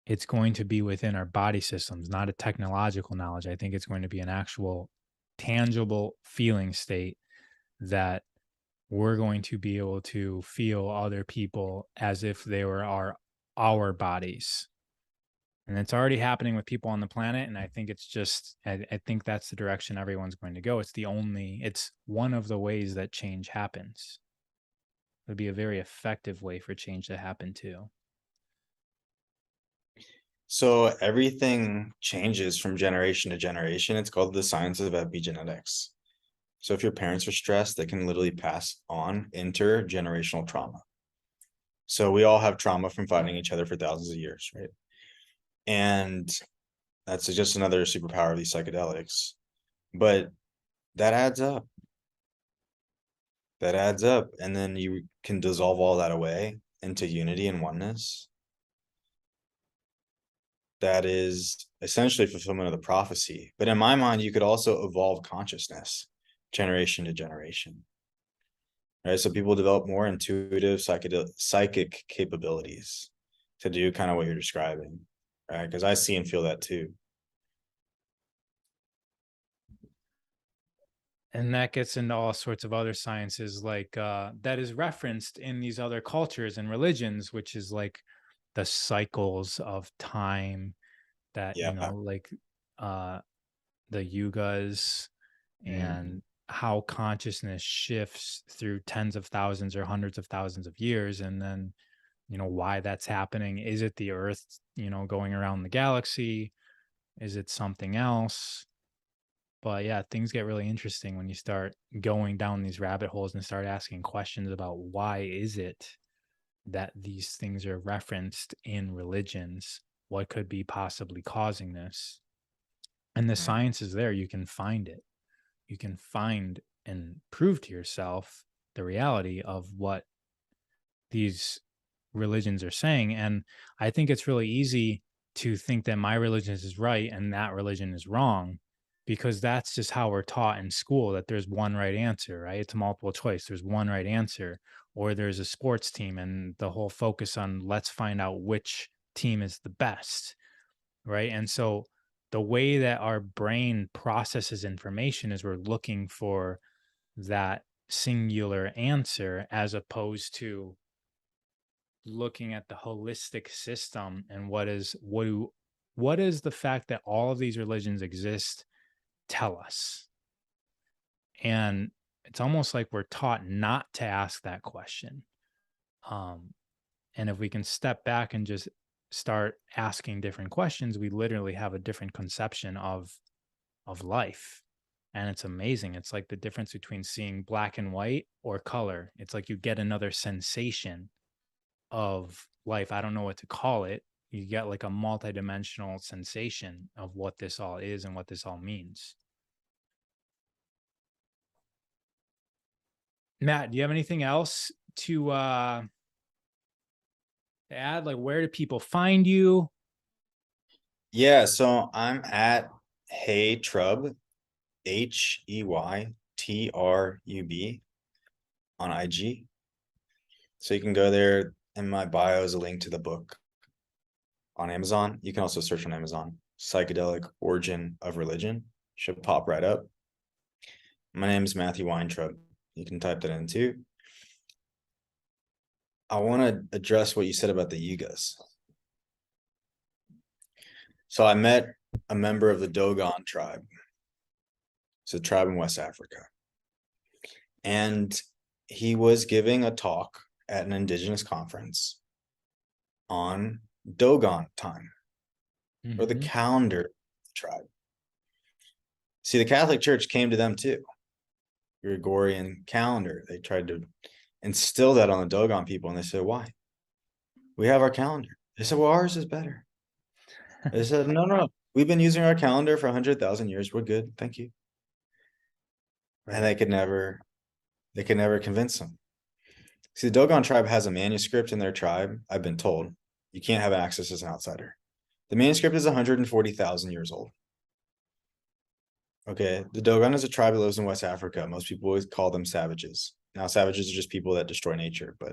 it's going to be within our body systems, not a technological knowledge. I think it's going to be an actual tangible feeling state that we're going to be able to feel other people as if they were our bodies. And it's already happening with people on the planet. And I think it's just, I think that's the direction everyone's going to go. It's one of the ways that change happens. It would be a very effective way for change to happen too. So everything changes from generation to generation. It's called the science of epigenetics. So if your parents are stressed, they can literally pass on intergenerational trauma. So we all have trauma from fighting each other for thousands of years, right? And that's just another superpower of these psychedelics. But that adds up. That adds up. And then you can dissolve all that away into unity and oneness. That is essentially fulfillment of the prophecy. But in my mind, you could also evolve consciousness generation to generation. Right. So people develop more intuitive psychic capabilities to do kind of what you're describing. Right. Because I see and feel that too. And that gets into all sorts of other sciences, like that is referenced in these other cultures and religions, which is like the cycles of time that, Yeah. like the yugas, and how consciousness shifts through tens of thousands or hundreds of thousands of years. And then, why that's happening. Is it the earth, going around the galaxy? Is it something else? But yeah, things get really interesting when you start going down these rabbit holes and start asking questions about why is it that these things are referenced in religions? What could be possibly causing this? And the science is there. You can find it. You can find and prove to yourself the reality of what these religions are saying. And I think it's really easy to think that my religion is right and that religion is wrong, because that's just how we're taught in school, that there's one right answer, right? It's a multiple choice. There's one right answer. Or there's a sports team and the whole focus on let's find out which team is the best, right? And so the way that our brain processes information is we're looking for that singular answer, as opposed to looking at the holistic system. And what is the fact that all of these religions exist tell us? And it's almost like we're taught not to ask that question. um and if we can step back and just start asking different questions, we literally have a different conception of life. And it's amazing. It's like the difference between seeing black and white or color. It's like you get another sensation of life. I don't know what to call it. You get like a multidimensional sensation of what this all is and what this all means. Matt, do you have anything else to add? Like, where do people find you? Yeah. So I'm at Hey Trub, HEYTRUB on IG. So you can go there. In my bio is a link to the book on Amazon. You can also search on Amazon, Psychedelic Origin of Religion. Should pop right up. My name is Matthew Weintraub. You can type that in too. I want to address what you said about the Yugas. So I met a member of the Dogon tribe. It's a tribe in West Africa. And he was giving a talk at an indigenous conference on Dogon time, or the calendar tribe. See, the Catholic Church came to them too. Gregorian calendar. They tried to instill that on the Dogon people. And they said, why? We have our calendar. They said, well, ours is better. They said, no, no, we've been using our calendar for 100,000 years. We're good. Thank you. And Right. they could never convince them. See, the Dogon tribe has a manuscript in their tribe. I've been told you can't have access as an outsider. The manuscript is 140,000 years old. Okay, the Dogon is a tribe that lives in West Africa. Most people always call them savages. Now, savages are just people that destroy nature, but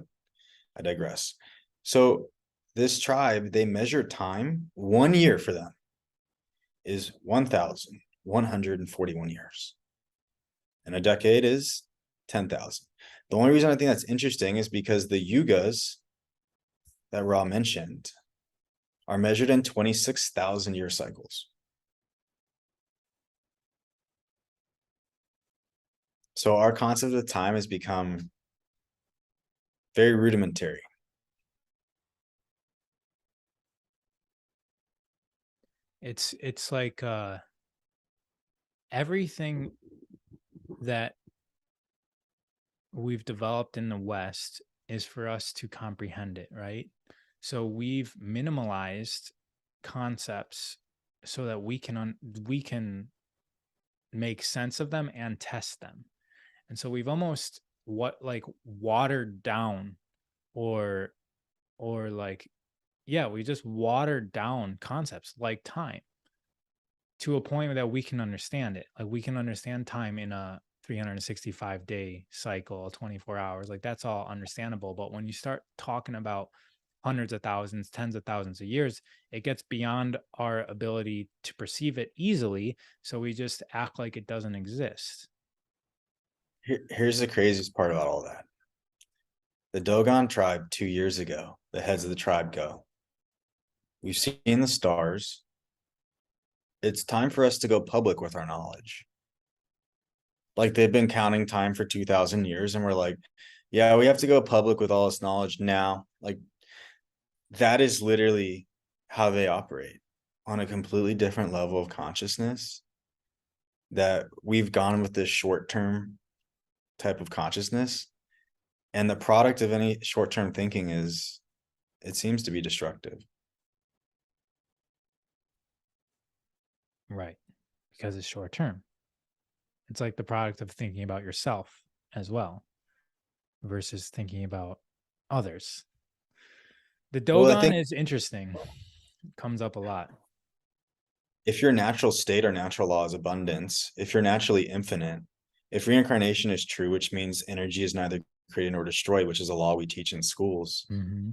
I digress. So, this tribe, they measure time. 1 year for them is 1,141 years. And a decade is 10,000. The only reason I think that's interesting is because the yugas that Ra mentioned are measured in 26,000 year cycles. So our concept of time has become very rudimentary. It's like everything that we've developed in the West is for us to comprehend it, right? So we've minimalized concepts so that we can make sense of them and test them. And so we've almost watered down or like yeah, we just watered down concepts like time to a point that we can understand it. Like we can understand time in a 365-day cycle, 24 hours. Like that's all understandable. But when you start talking about hundreds of thousands, tens of thousands of years, it gets beyond our ability to perceive it easily. So we just act like it doesn't exist. Here's the craziest part about all that. The Dogon tribe 2 years ago, the heads of the tribe go, we've seen the stars. It's time for us to go public with our knowledge. Like they've been counting time for 2,000 years, and we're like, yeah, we have to go public with all this knowledge now. Like that is literally how they operate, on a completely different level of consciousness, that we've gone with this short-term type of consciousness. And the product of any short-term thinking is, it seems to be destructive. Right. Because it's short term. It's like the product of thinking about yourself as well versus thinking about others. The Well, I Dogon think is interesting. It comes up a lot. if your natural state or natural law is abundance, if you're naturally infinite, if reincarnation is true, which means energy is neither created nor destroyed, which is a law we teach in schools, Mm-hmm.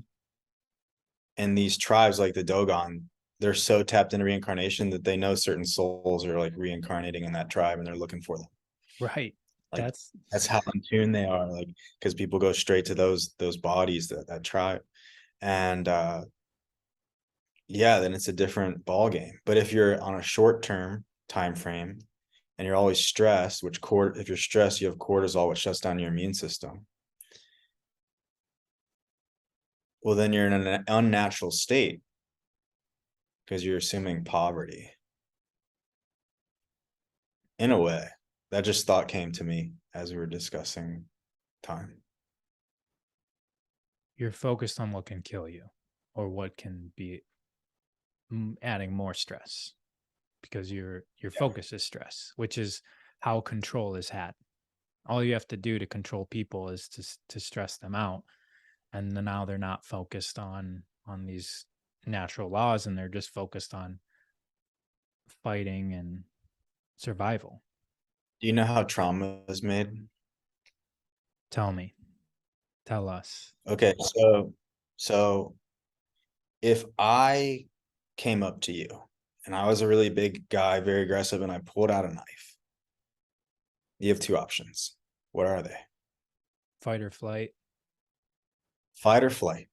and these tribes like the Dogon, they're so tapped into reincarnation that they know certain souls are like reincarnating in that tribe and they're looking for them. Right. Like That's that's how in tune they are, like because people go straight to those bodies, that tribe. And yeah, then it's a different ball game. But if you're on a short-term time frame and you're always stressed, if you're stressed, you have cortisol, which shuts down your immune system. Well, then you're in an unnatural state because you're assuming poverty. In a way, that just thought came to me as we were discussing time. you're focused on what can kill you or what can be adding more stress because your Yeah. focus is stress, which is how control is had. All you have to do to control people is to stress them out, and then now they're not focused on these natural laws, and they're just focused on fighting and survival. Do you know how trauma is made? Tell me, tell us. Okay, so if I came up to you and I was a really big guy, very aggressive, and I pulled out a knife, you have two options. What are they? Fight or flight. Fight or flight,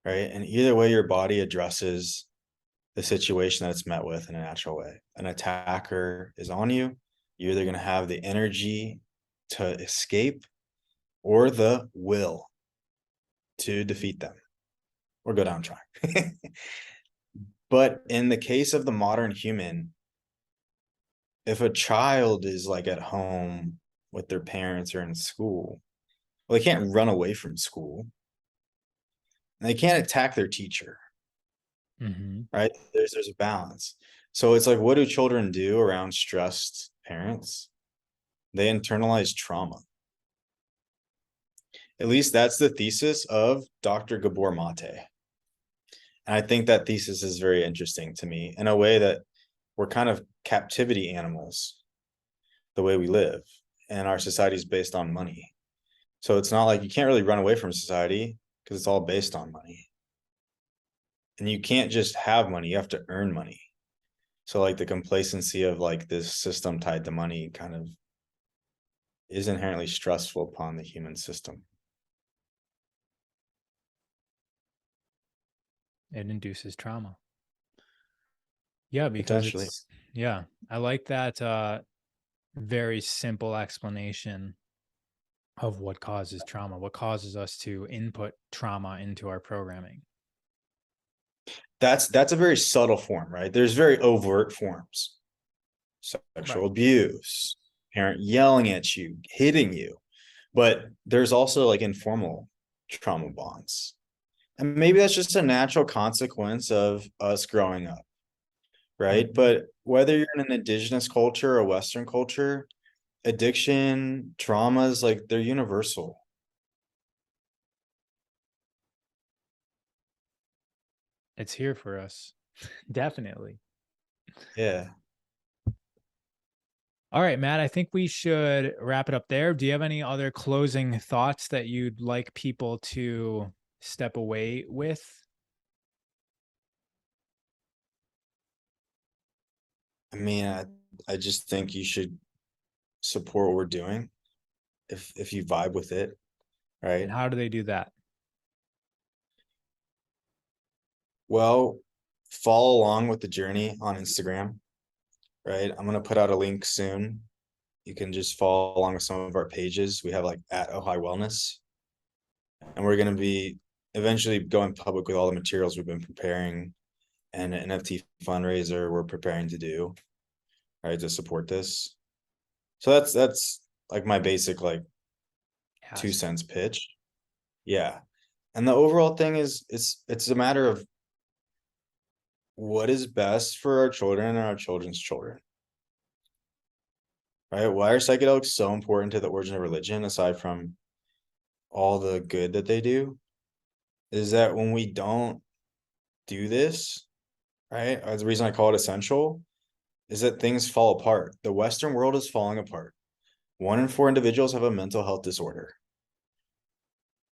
right? And either way, your body addresses the situation that it's met with in a natural way. An attacker is on you. You're either going to have the energy to escape or the will to defeat them or go down track. But in the case of the modern human, if a child is like at home with their parents or in school, Well, they can't run away from school. And they can't attack their teacher, Mm-hmm. right? There's a balance. So it's like, what do children do around stressed parents? They internalize trauma. At least that's the thesis of Dr. Gabor Mate. And I think that thesis is very interesting to me in a way that we're kind of captivity animals, the way we live, and our society is based on money. So it's not like you can't really run away from society because it's all based on money. And you can't just have money, you have to earn money. So like the complacency of like this system tied to money kind of is inherently stressful upon the human system. It induces trauma. Yeah, because Potentially. it's, yeah, I like that very simple explanation of what causes trauma, what causes us to input trauma into our programming. That's a very subtle form, right? There's very overt forms. Sexual Right. abuse, parent yelling at you, hitting you. But there's also like informal trauma bonds. And maybe that's just a natural consequence of us growing up, right? Mm-hmm. But whether you're in an indigenous culture or Western culture, addiction, traumas, like they're universal. It's here for us. Definitely. Yeah. All right, Matt, I think we should wrap it up there. Do you have any other closing thoughts that you'd like people to step away with? I mean, I just think you should support what we're doing if you vibe with it, And right? how do they do that? Well, follow along with the journey on Instagram, right? I'm gonna put out a link soon. You can just follow along with some of our pages. We have like at Ojai Wellness, and we're gonna be eventually going public with all the materials we've been preparing and an NFT fundraiser we're preparing to do, right, to support this. So that's like my basic like two Ask. cents pitch. Yeah. And the overall thing is it's a matter of what is best for our children and our children's children. Right? Why are psychedelics so important to the origin of religion, aside from all the good that they do? Is that when we don't do this, right? The reason I call it essential is that things fall apart. The Western world is falling apart. 1 in 4 individuals have a mental health disorder.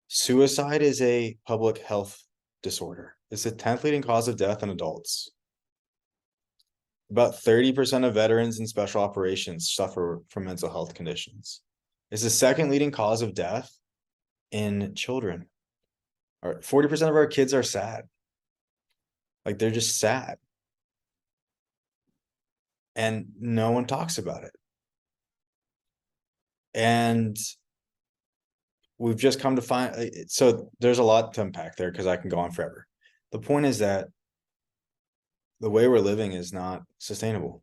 Suicide is a public health disorder. It's the 10th leading cause of death in adults. About 30% of veterans in special operations suffer from mental health conditions. It's the second leading cause of death in children. 40% of our kids are sad. Like they're just sad. And no one talks about it. And we've just come to find, so there's a lot to unpack there because I can go on forever. The point is that the way we're living is not sustainable.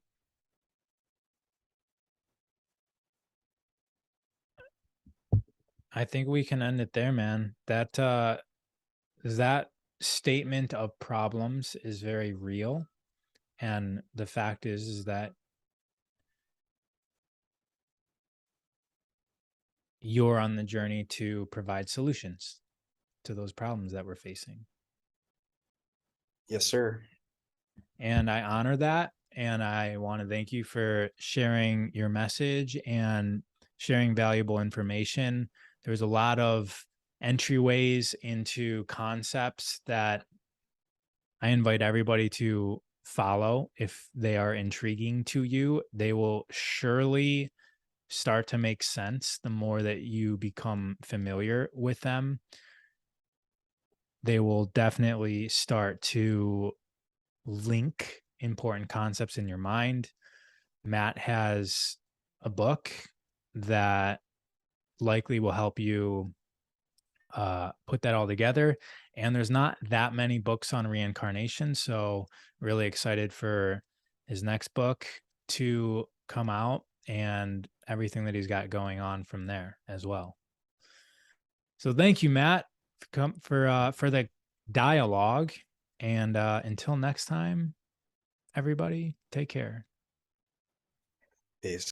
I think we can end it there, man. That statement of problems is very real. And the fact is that you're on the journey to provide solutions to those problems that we're facing. Yes, sir. And I honor that. And I want to thank you for sharing your message and sharing valuable information. There's a lot of entryways into concepts that I invite everybody to follow. If they are intriguing to you, they will surely start to make sense the more that you become familiar with them. They will definitely start to link important concepts in your mind. Matt has a book that likely will help you put that all together. And there's not that many books on reincarnation. So, really excited for his next book to come out and everything that he's got going on from there as well. So thank you, Matt, for the dialogue. And until next time, everybody, take care. Peace.